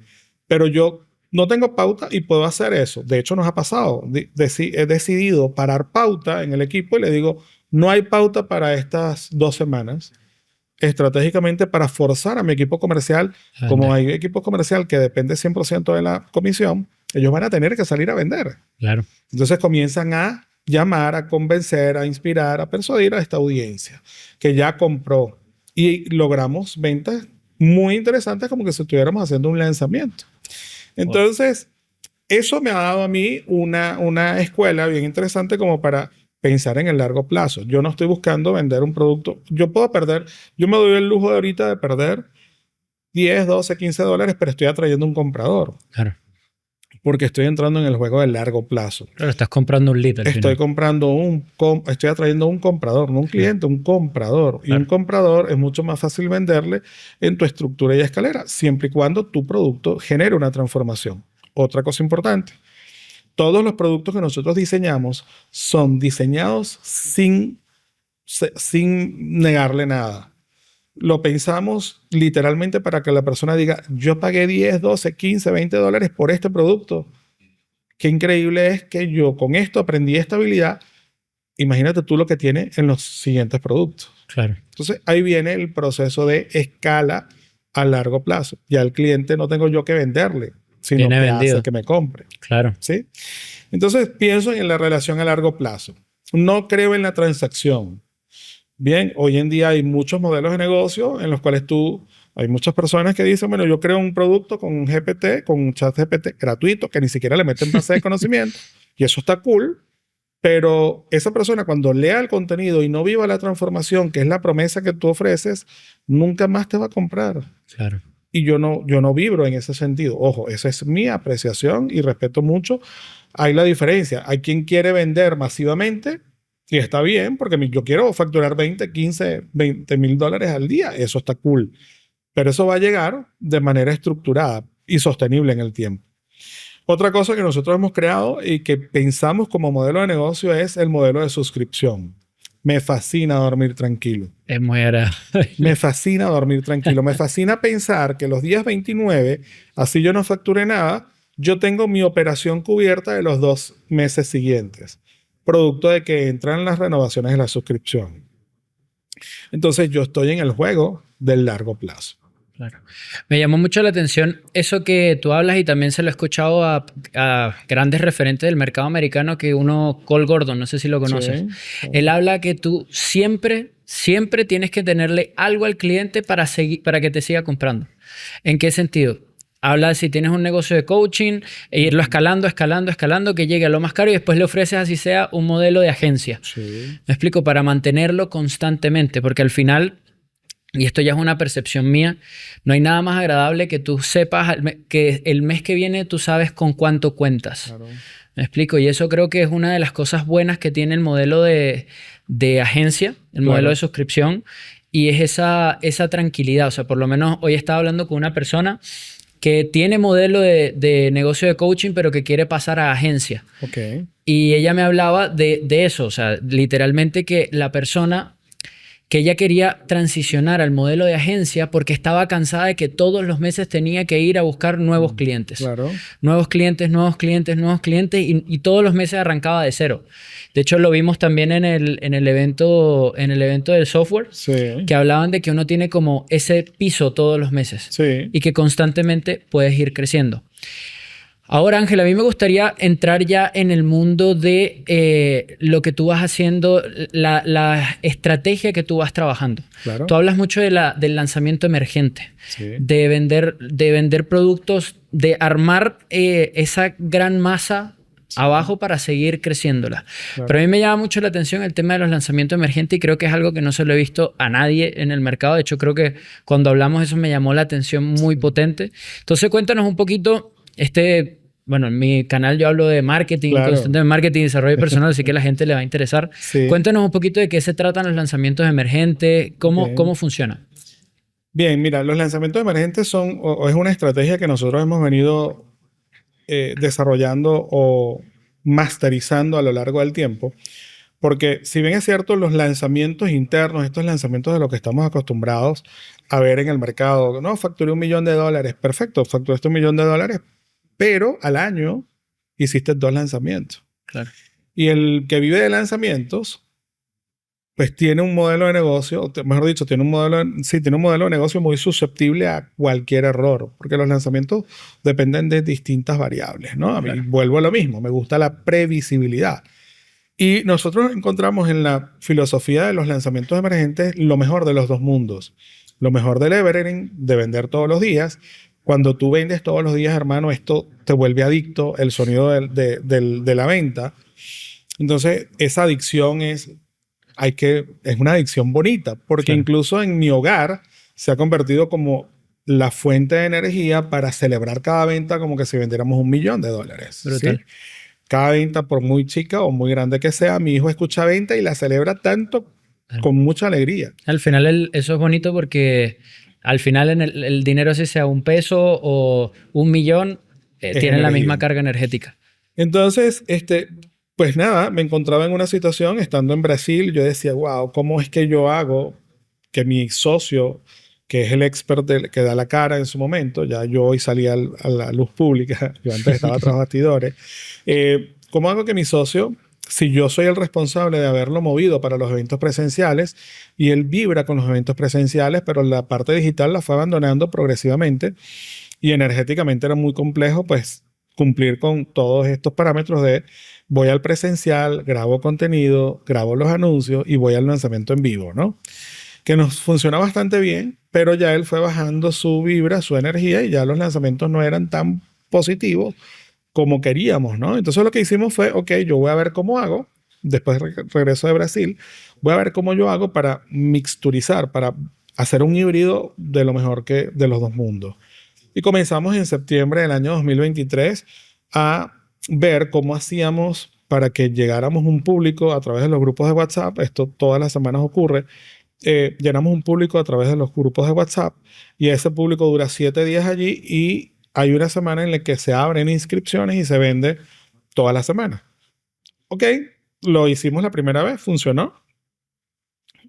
Pero yo no tengo pauta y puedo hacer eso. De hecho, nos ha pasado. He decidido parar pauta en el equipo y le digo, no hay pauta para estas 2 semanas. Estratégicamente para forzar a mi equipo comercial, como hay equipo comercial que depende 100% de la comisión, ellos van a tener que salir a vender. Claro. Entonces comienzan a llamar, a convencer, a inspirar, a persuadir a esta audiencia que ya compró. Y logramos ventas muy interesantes como que si estuviéramos haciendo un lanzamiento. Entonces, eso me ha dado a mí una escuela bien interesante como para pensar en el largo plazo. Yo no estoy buscando vender un producto. Yo me doy el lujo de ahorita de perder 10, 12, 15 dólares, pero estoy atrayendo un comprador. Claro. Porque estoy entrando en el juego del largo plazo. Claro, estás comprando un lead. Estoy atrayendo un comprador, no un cliente, un comprador. Claro. Y un comprador es mucho más fácil venderle en tu estructura y escalera, siempre y cuando tu producto genere una transformación. Otra cosa importante. Todos los productos que nosotros diseñamos son diseñados sin negarle nada. Lo pensamos literalmente para que la persona diga, yo pagué 10, 12, 15, 20 dólares por este producto. Qué increíble es que yo con esto aprendí esta habilidad. Imagínate tú lo que tiene en los siguientes productos. Claro. Entonces ahí viene el proceso de escala a largo plazo. Ya al cliente no tengo yo que venderle, sino que hace que me compre. Claro. ¿Sí? Entonces pienso en la relación a largo plazo. No creo en la transacción. Bien, hoy en día hay muchos modelos de negocio en los cuales tú Hay muchas personas que dicen, bueno, yo creo un producto con un GPT, con un chat GPT gratuito, que ni siquiera le meten base de conocimiento, y eso está cool, pero esa persona cuando lea el contenido y no viva la transformación, que es la promesa que tú ofreces, nunca más te va a comprar. Claro. Y yo no vibro en ese sentido. Ojo, esa es mi apreciación y respeto mucho. Hay la diferencia. Hay quien quiere vender masivamente y está bien, porque yo quiero facturar 20, 15, 20 mil dólares al día. Eso está cool. Pero eso va a llegar de manera estructurada y sostenible en el tiempo. Otra cosa que nosotros hemos creado y que pensamos como modelo de negocio es el modelo de suscripción. Me fascina dormir tranquilo. Es muy agradable. Me fascina dormir tranquilo. Me fascina pensar que los días 29, así yo no facture nada, yo tengo mi operación cubierta de los 2 meses siguientes, producto de que entran las renovaciones de la suscripción. Entonces yo estoy en el juego del largo plazo. Claro. Me llamó mucho la atención eso que tú hablas y también se lo he escuchado a grandes referentes del mercado americano, que uno, Cole Gordon, no sé si lo conoces. Sí. Él habla que tú siempre tienes que tenerle algo al cliente para que te siga comprando. ¿En qué sentido? Habla de si tienes un negocio de coaching, e irlo escalando, que llegue a lo más caro y después le ofreces así sea un modelo de agencia. Sí. Me explico, para mantenerlo constantemente, porque al final, y esto ya es una percepción mía, no hay nada más agradable que tú sepas que el mes que viene tú sabes con cuánto cuentas. Claro. Me explico, y eso creo que es una de las cosas buenas que tiene el modelo de agencia, el modelo de suscripción, y es esa tranquilidad. O sea, por lo menos hoy estaba hablando con una persona que tiene modelo de negocio de coaching, pero que quiere pasar a agencia. Okay. Y ella me hablaba de eso, o sea, literalmente que la persona, que ella quería transicionar al modelo de agencia porque estaba cansada de que todos los meses tenía que ir a buscar nuevos clientes. Claro. Nuevos clientes y todos los meses arrancaba de cero. De hecho, lo vimos también en el evento del software, Sí. que hablaban de que uno tiene como ese piso todos los meses, Sí. y que constantemente puedes ir creciendo. Ahora, Ángel, a mí me gustaría entrar ya en el mundo de lo que tú vas haciendo, la estrategia que tú vas trabajando. Claro. Tú hablas mucho del lanzamiento emergente, Sí. de vender productos, de armar esa gran masa abajo para seguir creciéndola. Claro. Pero a mí me llama mucho la atención el tema de los lanzamientos emergentes y creo que es algo que no se lo he visto a nadie en el mercado. De hecho, creo que cuando hablamos eso me llamó la atención muy potente. Entonces, cuéntanos un poquito, bueno, en mi canal yo hablo de marketing, Claro. constante de marketing y desarrollo personal, así que a la gente le va a interesar. Sí. Cuéntanos un poquito de qué se tratan los lanzamientos emergentes, cómo funciona. Bien, mira, los lanzamientos emergentes son, o es una estrategia que nosotros hemos venido desarrollando o masterizando a lo largo del tiempo. Porque si bien es cierto, los lanzamientos internos, estos lanzamientos de lo que estamos acostumbrados a ver en el mercado, no, facturé $1 millón, perfecto, facturaste $1 millón, pero al año hiciste 2 lanzamientos. Claro. Y el que vive de lanzamientos, pues tiene un modelo de negocio, mejor dicho, tiene un modelo de negocio muy susceptible a cualquier error, porque los lanzamientos dependen de distintas variables, ¿no? A mí vuelvo a lo mismo, me gusta la previsibilidad. Y nosotros encontramos en la filosofía de los lanzamientos emergentes lo mejor de los 2 mundos. Lo mejor del evergreen, de vender todos los días. Cuando tú vendes todos los días, hermano, esto te vuelve adicto, el sonido de la venta. Entonces, esa adicción es una adicción bonita, porque incluso en mi hogar se ha convertido como la fuente de energía para celebrar cada venta como que si vendiéramos $1 millón. Brutal. ¿Sí? Cada venta, por muy chica o muy grande que sea, mi hijo escucha venta y la celebra tanto con mucha alegría. Al final eso es bonito porque al final en el dinero, si sea $1 o $1 millón, tiene la misma carga energética. Entonces, pues nada, me encontraba en una situación estando en Brasil. Yo decía, wow, ¿cómo es que yo hago que mi socio, que es el expert que da la cara en su momento, ya yo hoy salí a la luz pública, yo antes estaba tras bastidores, ¿cómo hago que mi socio, si yo soy el responsable de haberlo movido para los eventos presenciales y él vibra con los eventos presenciales, pero la parte digital la fue abandonando progresivamente y energéticamente era muy complejo, pues cumplir con todos estos parámetros de voy al presencial, grabo contenido, grabo los anuncios y voy al lanzamiento en vivo, ¿no? Que nos funciona bastante bien, pero ya él fue bajando su vibra, su energía, y ya los lanzamientos no eran tan positivos como queríamos, ¿no? Entonces lo que hicimos fue, ok, yo voy a ver cómo hago, después regreso de Brasil, voy a ver cómo yo hago para mixturizar, para hacer un híbrido de lo mejor que de los dos mundos. Y comenzamos en septiembre del año 2023 a ver cómo hacíamos para que llegáramos a un público a través de los grupos de WhatsApp. Esto todas las semanas ocurre. Llenamos un público a través de los grupos de WhatsApp y ese público dura 7 días allí y hay una semana en la que se abren inscripciones y se vende toda la semana. Ok, lo hicimos la primera vez, funcionó.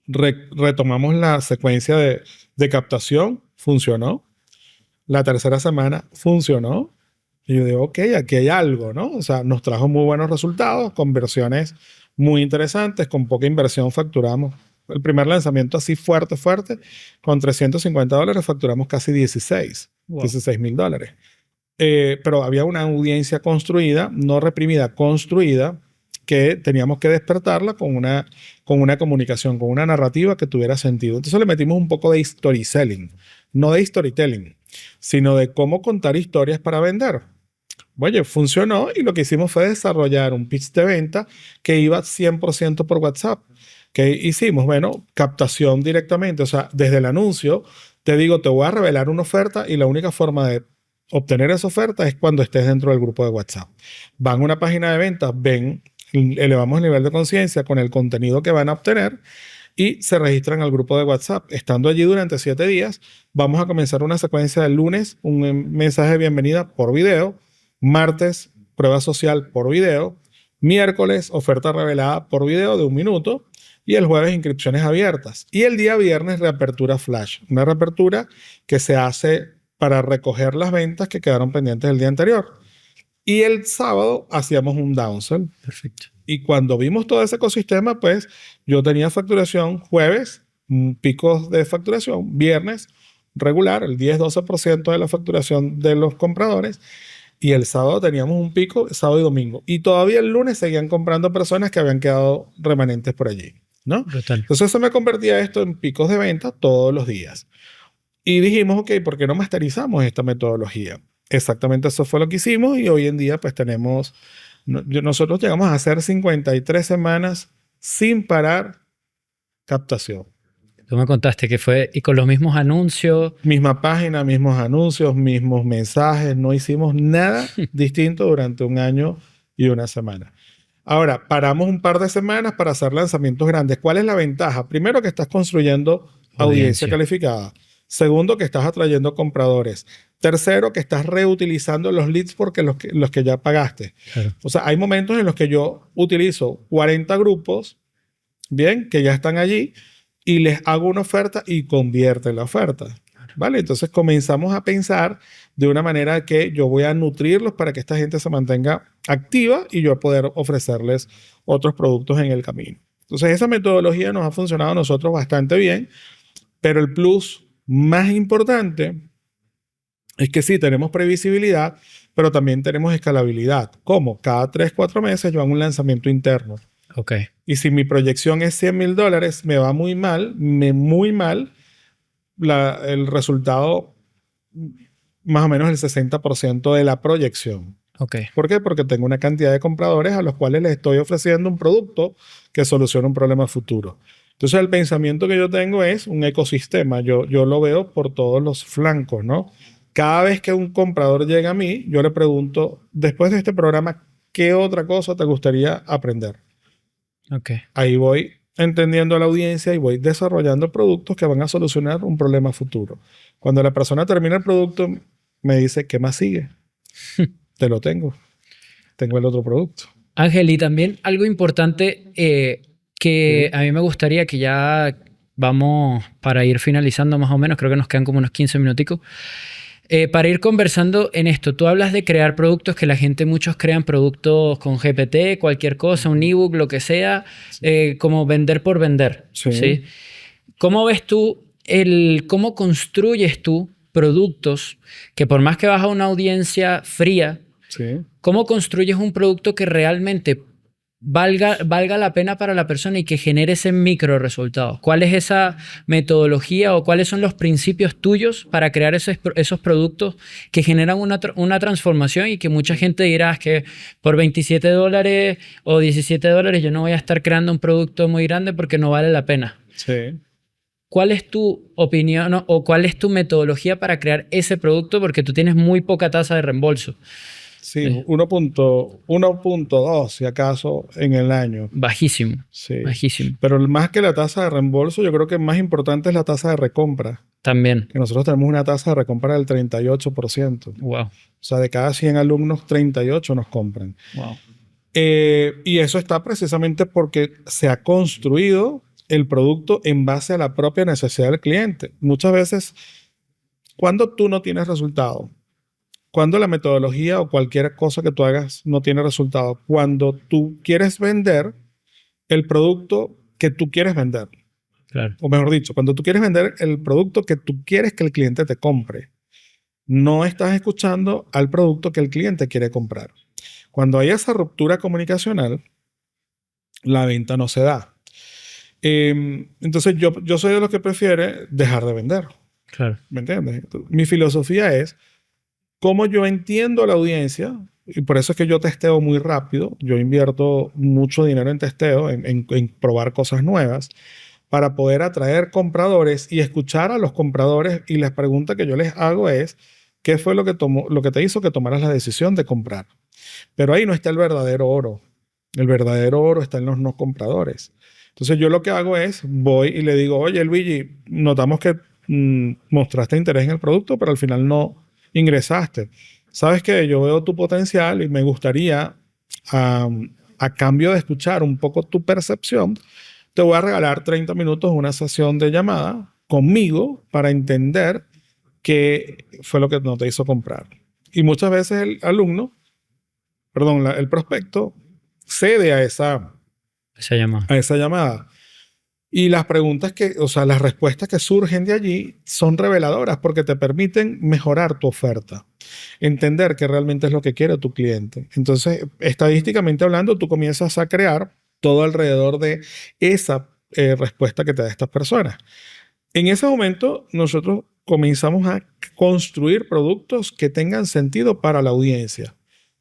Retomamos la secuencia de captación, funcionó. La tercera semana funcionó. Y yo digo, ok, aquí hay algo, ¿no? O sea, nos trajo muy buenos resultados, conversiones muy interesantes, con poca inversión facturamos. El primer lanzamiento así fuerte, con $350 facturamos casi 16,000 dólares. Pero había una audiencia construida, no reprimida, construida, que teníamos que despertarla con una comunicación, con una narrativa que tuviera sentido. Entonces le metimos un poco de storytelling, no de storytelling, sino de cómo contar historias para vender. Oye, funcionó y lo que hicimos fue desarrollar un pitch de venta que iba 100% por WhatsApp. ¿Qué hicimos? Bueno, captación directamente, o sea, desde el anuncio te digo, te voy a revelar una oferta y la única forma de obtener esa oferta es cuando estés dentro del grupo de WhatsApp. Van a una página de ventas, ven, elevamos el nivel de conciencia con el contenido que van a obtener y se registran al grupo de WhatsApp. Estando allí durante 7 días, vamos a comenzar una secuencia del lunes, un mensaje de bienvenida por video, martes, prueba social por video, miércoles, oferta revelada por video de 1 minuto y el jueves, inscripciones abiertas. Y el día viernes, reapertura flash, una reapertura que se hace para recoger las ventas que quedaron pendientes el día anterior. Y el sábado hacíamos un downsell. Perfecto. Y cuando vimos todo ese ecosistema, pues yo tenía facturación jueves, picos de facturación, viernes regular, el 10-12% de la facturación de los compradores. Y el sábado teníamos un pico, sábado y domingo. Y todavía el lunes seguían comprando personas que habían quedado remanentes por allí, ¿no? Brutal. Entonces eso me convertía esto en picos de venta todos los días. Y dijimos, ok, ¿por qué no masterizamos esta metodología? Exactamente eso fue lo que hicimos y hoy en día pues tenemos, nosotros llegamos a hacer 53 semanas sin parar captación. Tú me contaste que fue y con los mismos anuncios. Misma página, mismos anuncios, mismos mensajes, no hicimos nada distinto durante 1 año y 1 semana. Ahora, paramos un par de semanas para hacer lanzamientos grandes. ¿Cuál es la ventaja? Primero, que estás construyendo audiencia calificada. Segundo, que estás atrayendo compradores. Tercero, que estás reutilizando los leads porque los que ya pagaste. Claro. O sea, hay momentos en los que yo utilizo 40 grupos, bien, que ya están allí, y les hago una oferta y convierten la oferta. ¿Vale? Entonces comenzamos a pensar de una manera que yo voy a nutrirlos para que esta gente se mantenga activa y yo poder ofrecerles otros productos en el camino. Entonces esa metodología nos ha funcionado a nosotros bastante bien, pero el plus más importante es que sí, tenemos previsibilidad, pero también tenemos escalabilidad. ¿Cómo? Cada 3-4 meses yo hago un lanzamiento interno. Ok. Y si mi proyección es $100,000, me va muy mal, el resultado más o menos el 60% de la proyección. Ok. ¿Por qué? Porque tengo una cantidad de compradores a los cuales les estoy ofreciendo un producto que soluciona un problema futuro. Entonces el pensamiento que yo tengo es un ecosistema. Yo lo veo por todos los flancos, ¿no? Cada vez que un comprador llega a mí, yo le pregunto, después de este programa, ¿qué otra cosa te gustaría aprender? Ok. Ahí voy entendiendo a la audiencia y voy desarrollando productos que van a solucionar un problema futuro. Cuando la persona termina el producto, me dice, ¿qué más sigue? Te lo tengo. Tengo el otro producto. Ángel, y también algo importante que a mí me gustaría que ya vamos para ir finalizando más o menos, creo que nos quedan como unos 15 minuticos. Para ir conversando en esto, tú hablas de crear productos que la gente, muchos crean productos con GPT, cualquier cosa, un ebook, lo que sea, como vender por vender. Sí. ¿Sí? ¿Cómo ves tú, cómo construyes tú productos que por más que vas a una audiencia fría, Sí. cómo construyes un producto que realmente valga la pena para la persona y que genere ese micro resultado. ¿Cuál es esa metodología o cuáles son los principios tuyos para crear esos productos que generan una transformación y que mucha gente dirá que por $27 o $17 yo no voy a estar creando un producto muy grande porque no vale la pena? Sí. ¿Cuál es tu opinión o cuál es tu metodología para crear ese producto? Porque tú tienes muy poca tasa de reembolso. Sí, 1.2 si acaso en el año. Bajísimo. Sí. Bajísimo. Pero más que la tasa de reembolso, yo creo que más importante es la tasa de recompra. También. Que nosotros tenemos una tasa de recompra del 38%. Wow. O sea, de cada 100 alumnos, 38 nos compran. Wow. Y eso está precisamente porque se ha construido el producto en base a la propia necesidad del cliente. Muchas veces, cuando tú no tienes resultado, cuando la metodología o cualquier cosa que tú hagas no tiene resultado, cuando tú quieres vender el producto que tú quieres vender, Claro. o mejor dicho, cuando tú quieres vender el producto que tú quieres que el cliente te compre, no estás escuchando al producto que el cliente quiere comprar. Cuando hay esa ruptura comunicacional, la venta no se da. Entonces yo soy de los que prefiere dejar de vender. Claro. ¿Me entiendes? Mi filosofía es cómo yo entiendo a la audiencia, y por eso es que yo testeo muy rápido. Yo invierto mucho dinero en testeo, en probar cosas nuevas, para poder atraer compradores y escuchar a los compradores. Y las preguntas que yo les hago es, ¿qué fue lo que te hizo que tomaras la decisión de comprar? Pero ahí no está el verdadero oro. El verdadero oro está en los no compradores. Entonces yo lo que hago es, voy y le digo, oye, Luigi, notamos que mostraste interés en el producto, pero al final no ingresaste. ¿Sabes qué? Yo veo tu potencial y me gustaría, a cambio de escuchar un poco tu percepción, te voy a regalar 30 minutos una sesión de llamada conmigo para entender qué fue lo que no te hizo comprar. Y muchas veces el alumno, perdón, el prospecto cede a esa llamada. Y las preguntas las respuestas que surgen de allí son reveladoras porque te permiten mejorar tu oferta, entender qué realmente es lo que quiere tu cliente. Entonces, estadísticamente hablando, tú comienzas a crear todo alrededor de esa respuesta que te da estas personas. En ese momento, nosotros comenzamos a construir productos que tengan sentido para la audiencia.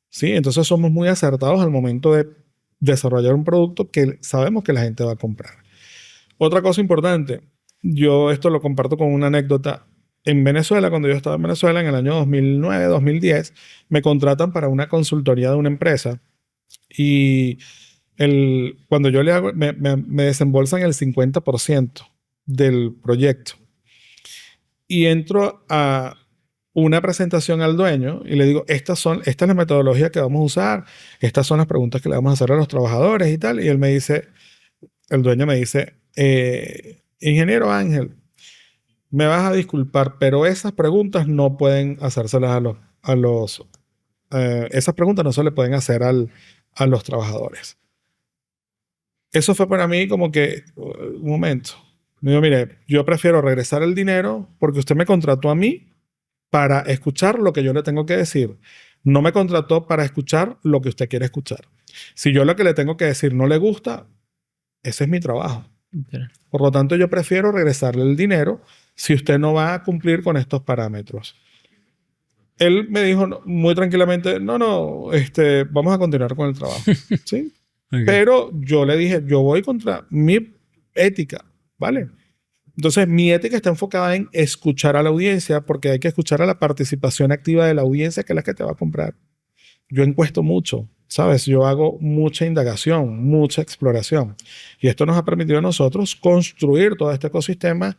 ¿Sí? Entonces, somos muy acertados al momento de desarrollar un producto que sabemos que la gente va a comprar. Otra cosa importante, yo esto lo comparto con una anécdota. En Venezuela, cuando yo estaba en Venezuela en el año 2009, 2010, me contratan para una consultoría de una empresa y cuando yo le hago, me desembolsan el 50% del proyecto. Y entro a una presentación al dueño y le digo, esta es la metodología que vamos a usar, estas son las preguntas que le vamos a hacer a los trabajadores y tal. Y el dueño me dice, ingeniero Ángel, me vas a disculpar, pero esas preguntas no pueden hacérselas esas preguntas no se le pueden hacer a los trabajadores. Eso fue para mí como que, un momento. Me digo, mire, yo prefiero regresar el dinero porque usted me contrató a mí para escuchar lo que yo le tengo que decir. No me contrató para escuchar lo que usted quiere escuchar. Si yo lo que le tengo que decir no le gusta, ese es mi trabajo. Okay. Por lo tanto, yo prefiero regresarle el dinero si usted no va a cumplir con estos parámetros. Él me dijo muy tranquilamente, vamos a continuar con el trabajo. ¿Sí? Okay. Pero yo le dije, yo voy contra mi ética, ¿vale? Entonces, mi ética está enfocada en escuchar a la audiencia porque hay que escuchar a la participación activa de la audiencia, que es la que te va a comprar. Yo encuesto mucho, ¿sabes? Yo hago mucha indagación, mucha exploración. Y esto nos ha permitido a nosotros construir todo este ecosistema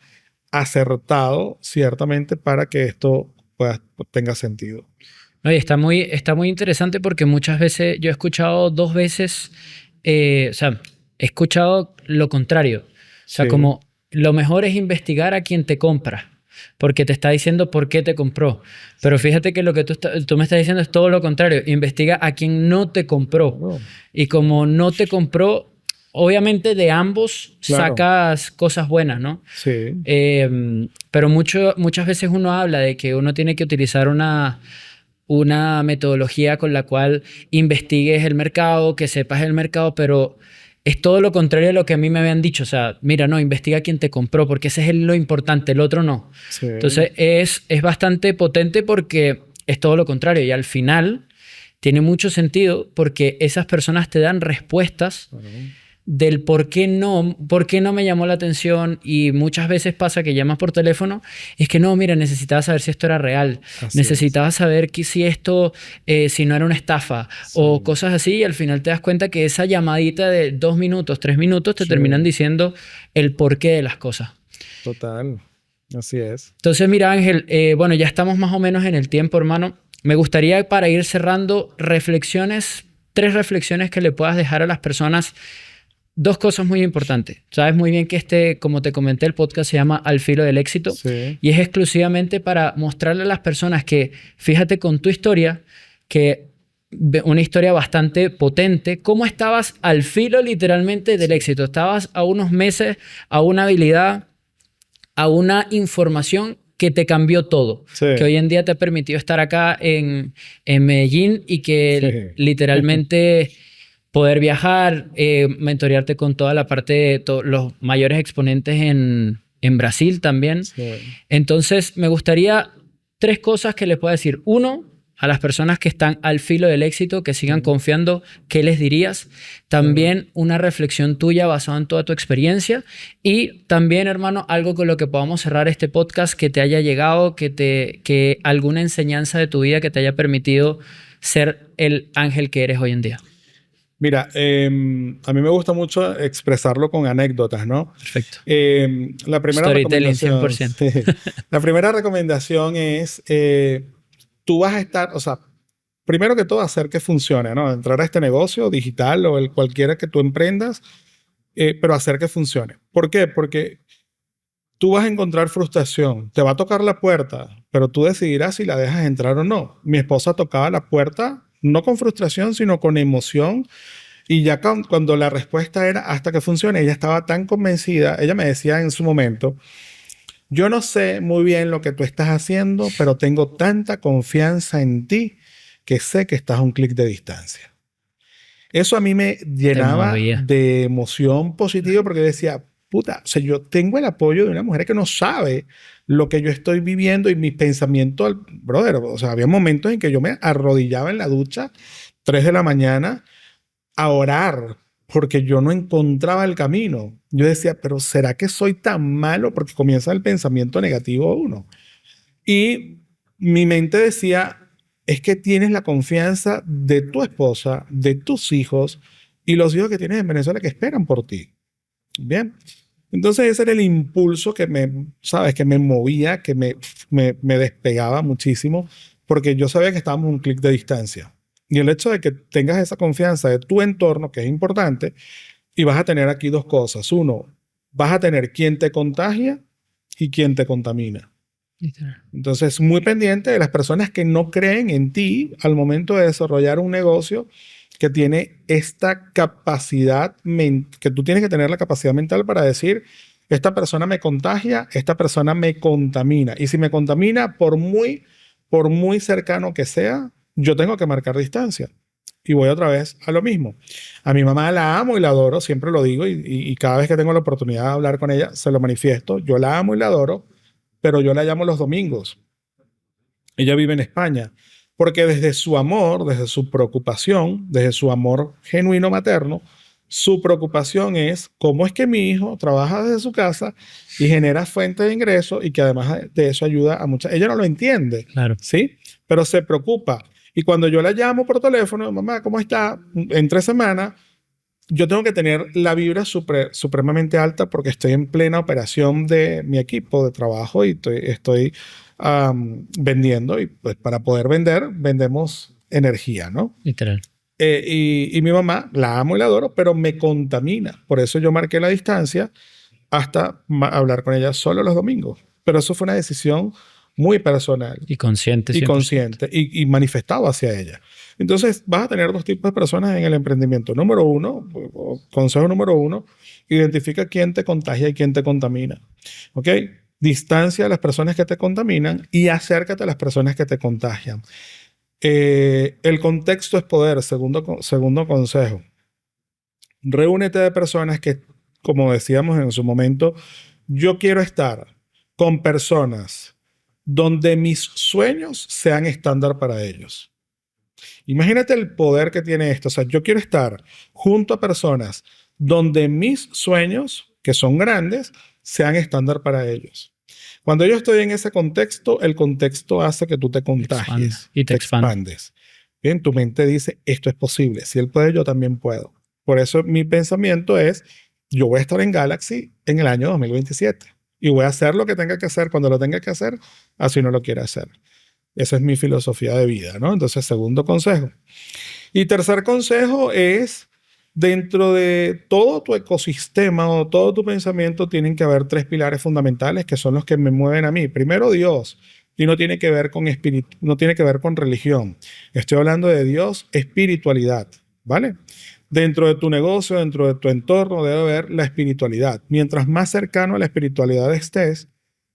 acertado, ciertamente, para que esto tenga sentido. Oye, está muy interesante porque muchas veces yo he escuchado dos veces, he escuchado lo contrario. O sea, como lo mejor es investigar a quien te compra, porque te está diciendo por qué te compró. Pero fíjate que lo que tú me estás diciendo es todo lo contrario. Investiga a quien no te compró. Oh. Y como no te compró, obviamente de ambos sacas cosas buenas, ¿no? Sí. Pero muchas veces uno habla de que uno tiene que utilizar una una metodología con la cual investigues el mercado, que sepas el mercado, pero es todo lo contrario de lo que a mí me habían dicho. O sea, mira, no, investiga quién te compró, porque ese es lo importante, el otro no. Sí. Entonces, es bastante potente porque es todo lo contrario. Y al final tiene mucho sentido porque esas personas te dan respuestas del por qué no me llamó la atención. Y muchas veces pasa que llamas por teléfono, es que no, mira, necesitaba saber si esto era real, necesitaba saber si esto, si no era una estafa o cosas así, y al final te das cuenta que esa llamadita de 2 minutos, 3 minutos te terminan diciendo el porqué de las cosas. Total, así es. Entonces, mira, Ángel, bueno, ya estamos más o menos en el tiempo, hermano. Me gustaría, para ir cerrando, 3 reflexiones que le puedas dejar a las personas. 2 cosas muy importantes. Sabes muy bien que como te comenté, el podcast se llama Al Filo del Éxito. Sí. Y es exclusivamente para mostrarle a las personas que, fíjate con tu historia, que una historia bastante potente, cómo estabas al filo literalmente del éxito. Estabas a unos meses, a una habilidad, a una información que te cambió todo. Sí. Que hoy en día te ha permitido estar acá en Medellín y que literalmente poder viajar, mentorearte con toda la parte de los mayores exponentes en Brasil también. Sí. Entonces, me gustaría 3 cosas que les pueda decir. 1, a las personas que están al filo del éxito, que sigan confiando, ¿qué les dirías? También una reflexión tuya basada en toda tu experiencia. Y también, hermano, algo con lo que podamos cerrar este podcast, que te haya llegado, que alguna enseñanza de tu vida que te haya permitido ser el Ángel que eres hoy en día. Mira, a mí me gusta mucho expresarlo con anécdotas, ¿no? Perfecto. La primera Storytelling recomendación, 100%. La primera recomendación es, tú vas a estar, o sea, primero que todo, hacer que funcione, ¿no? Entrar a este negocio digital o el cualquiera que tú emprendas, pero hacer que funcione. ¿Por qué? Porque tú vas a encontrar frustración, te va a tocar la puerta, pero tú decidirás si la dejas entrar o no. Mi esposa tocaba la puerta no con frustración, sino con emoción. Y ya cuando la respuesta era hasta que funcione, ella estaba tan convencida. Ella me decía en su momento, yo no sé muy bien lo que tú estás haciendo, pero tengo tanta confianza en ti que sé que estás a un clic de distancia. Eso a mí me llenaba de emoción positiva porque decía, puta, o sea, yo tengo el apoyo de una mujer que no sabe lo que yo estoy viviendo y mis pensamientos, brother, o sea, había momentos en que yo me arrodillaba en la ducha, 3 de la mañana, a orar, porque yo no encontraba el camino. Yo decía, pero ¿será que soy tan malo? Porque comienza el pensamiento negativo uno. Y mi mente decía, es que tienes la confianza de tu esposa, de tus hijos y los hijos que tienes en Venezuela que esperan por ti. Bien. Entonces ese era el impulso que ¿sabes? Que me movía, que me despegaba muchísimo, porque yo sabía que estábamos a un clic de distancia. Y el hecho de que tengas esa confianza de tu entorno, que es importante, y vas a tener aquí 2 cosas. 1, vas a tener quien te contagia y quien te contamina. Entonces, muy pendiente de las personas que no creen en ti al momento de desarrollar un negocio que tiene esta capacidad, que tú tienes que tener la capacidad mental para decir, esta persona me contagia, esta persona me contamina. Y si me contamina, por muy cercano que sea, yo tengo que marcar distancia. Y voy otra vez a lo mismo. A mi mamá la amo y la adoro, siempre lo digo, y cada vez que tengo la oportunidad de hablar con ella, se lo manifiesto. Yo la amo y la adoro, pero yo la llamo los domingos. Ella vive en España. Porque desde su amor, desde su preocupación, desde su amor genuino materno, su preocupación es cómo es que mi hijo trabaja desde su casa y genera fuente de ingreso y que además de eso ayuda a muchas. Ella no lo entiende, claro, ¿sí? Pero se preocupa. Y cuando yo la llamo por teléfono, mamá, ¿cómo está? En 3 semanas, yo tengo que tener la vibra supremamente alta porque estoy en plena operación de mi equipo de trabajo y estoy vendiendo, y pues para poder vender, vendemos energía, ¿no? Literal. Y mi mamá, la amo y la adoro, pero me contamina. Por eso yo marqué la distancia hasta hablar con ella solo los domingos. Pero eso fue una decisión muy personal. Y consciente. 100%. Y consciente. Y manifestado hacia ella. Entonces, vas a tener 2 tipos de personas en el emprendimiento. Número 1, consejo número 1, identifica quién te contagia y quién te contamina. ¿Ok? Distancia a las personas que te contaminan y acércate a las personas que te contagian. El contexto es poder, segundo consejo. Reúnete de personas que, como decíamos en su momento, yo quiero estar con personas donde mis sueños sean estándar para ellos. Imagínate el poder que tiene esto. O sea, yo quiero estar junto a personas donde mis sueños, que son grandes, sean estándar para ellos. Cuando yo estoy en ese contexto, el contexto hace que tú te contagies y te expandes. Bien, tu mente dice, esto es posible. Si él puede, yo también puedo. Por eso mi pensamiento es, yo voy a estar en Galaxy en el año 2027 y voy a hacer lo que tenga que hacer cuando lo tenga que hacer, así no lo quiera hacer. Esa es mi filosofía de vida, ¿no? Entonces, segundo consejo. Y tercer consejo es, dentro de todo tu ecosistema o todo tu pensamiento, tienen que haber 3 pilares fundamentales que son los que me mueven a mí. Primero, Dios. Y no tiene que ver con espíritu, no tiene que ver con religión. Estoy hablando de Dios, espiritualidad, ¿vale? Dentro de tu negocio, dentro de tu entorno, debe haber la espiritualidad. Mientras más cercano a la espiritualidad estés,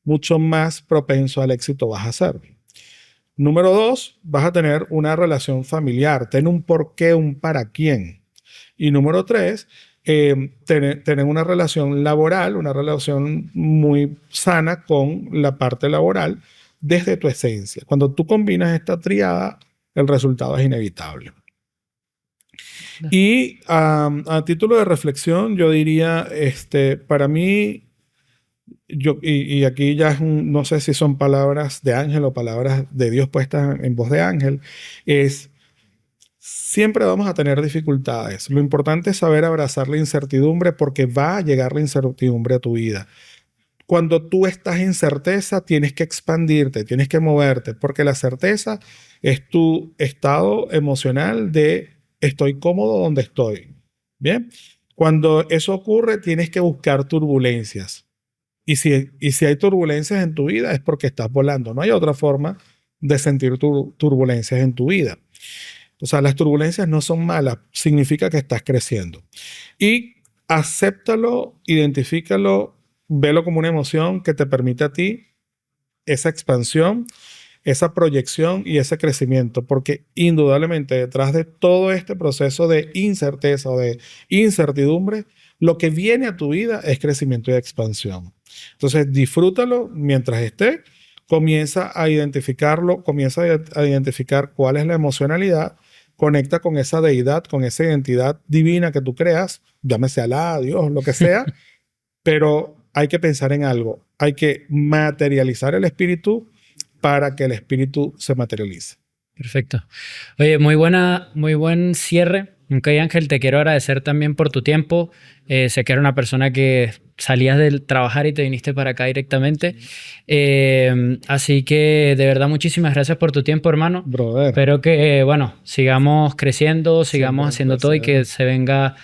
mucho más propenso al éxito vas a ser. Número 2, vas a tener una relación familiar. Ten un por qué, un para quién. Y número 3, tener una relación laboral, una relación muy sana con la parte laboral desde tu esencia. Cuando tú combinas esta triada, el resultado es inevitable. Y a título de reflexión, yo diría, para mí, y aquí ya es no sé si son palabras de ángel o palabras de Dios puestas en voz de ángel, es siempre vamos a tener dificultades. Lo importante es saber abrazar la incertidumbre porque va a llegar la incertidumbre a tu vida. Cuando tú estás en certeza, tienes que expandirte, tienes que moverte, porque la certeza es tu estado emocional de estoy cómodo donde estoy. Bien, cuando eso ocurre, tienes que buscar turbulencias. Y si hay turbulencias en tu vida, es porque estás volando. No hay otra forma de sentir turbulencias en tu vida. O sea, las turbulencias no son malas, significa que estás creciendo. Y acéptalo, identifícalo, velo como una emoción que te permite a ti esa expansión, esa proyección y ese crecimiento, porque indudablemente detrás de todo este proceso de incerteza o de incertidumbre, lo que viene a tu vida es crecimiento y expansión. Entonces, disfrútalo mientras esté, comienza a identificarlo, comienza a identificar cuál es la emocionalidad, conecta con esa deidad, con esa identidad divina que tú creas, llámese Alá, Dios, lo que sea, pero hay que pensar en algo, hay que materializar el espíritu para que el espíritu se materialice. Perfecto. Oye, muy buen cierre. Ok, Ángel, te quiero agradecer también por tu tiempo. Sé que era una persona que salías del trabajar y te viniste para acá directamente. Así que de verdad muchísimas gracias por tu tiempo, hermano. Brother. Espero que, sigamos creciendo, sigamos haciendo todo y que se venga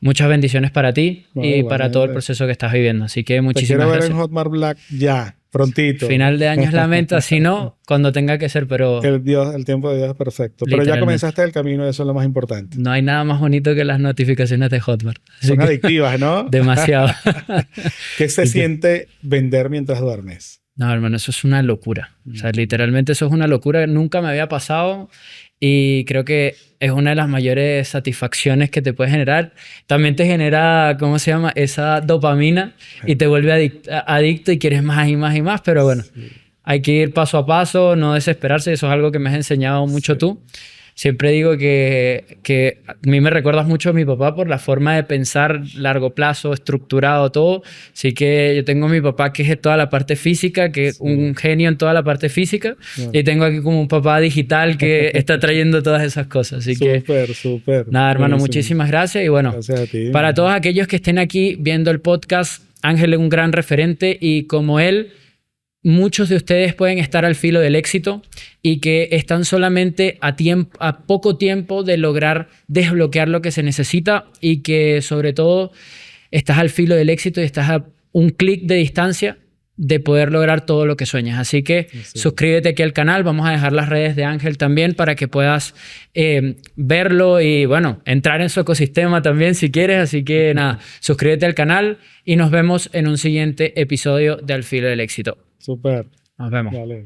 muchas bendiciones para ti y para todo el proceso que estás viviendo. Así que muchísimas gracias. Te quiero ver en Hotmart Black ya. Prontito. Final de año es la meta, si no, cuando tenga que ser, pero... El tiempo de Dios es perfecto. Pero ya comenzaste el camino, eso es lo más importante. No hay nada más bonito que las notificaciones de Hotmart. Son adictivas, ¿no? Demasiado. ¿Qué se siente vender mientras duermes? No, hermano, eso es una locura. O sea, literalmente eso es una locura. Nunca me había pasado y creo que es una de las mayores satisfacciones que te puede generar. También te genera, ¿cómo se llama? Esa dopamina y te vuelve adicto y quieres más y más y más. Pero bueno, hay que ir paso a paso, no desesperarse. Eso es algo que me has enseñado mucho tú. Siempre digo que a mí me recuerdas mucho a mi papá por la forma de pensar largo plazo, estructurado, todo. Así que yo tengo a mi papá que es toda la parte física, que es un genio en toda la parte física. Y tengo aquí como un papá digital que está trayendo todas esas cosas. Así Súper. Nada, hermano, muchísimas gracias. Y bueno, gracias a ti, para todos aquellos que estén aquí viendo el podcast, Ángel es un gran referente y como él, muchos de ustedes pueden estar al filo del éxito y que están solamente a poco tiempo de lograr desbloquear lo que se necesita y que sobre todo estás al filo del éxito y estás a un clic de distancia de poder lograr todo lo que sueñas. Así que suscríbete aquí al canal. Vamos a dejar las redes de Ángel también para que puedas verlo y entrar en su ecosistema también si quieres. Así que nada, suscríbete al canal y nos vemos en un siguiente episodio de Al Filo del Éxito. Súper. Nos vemos. Vale.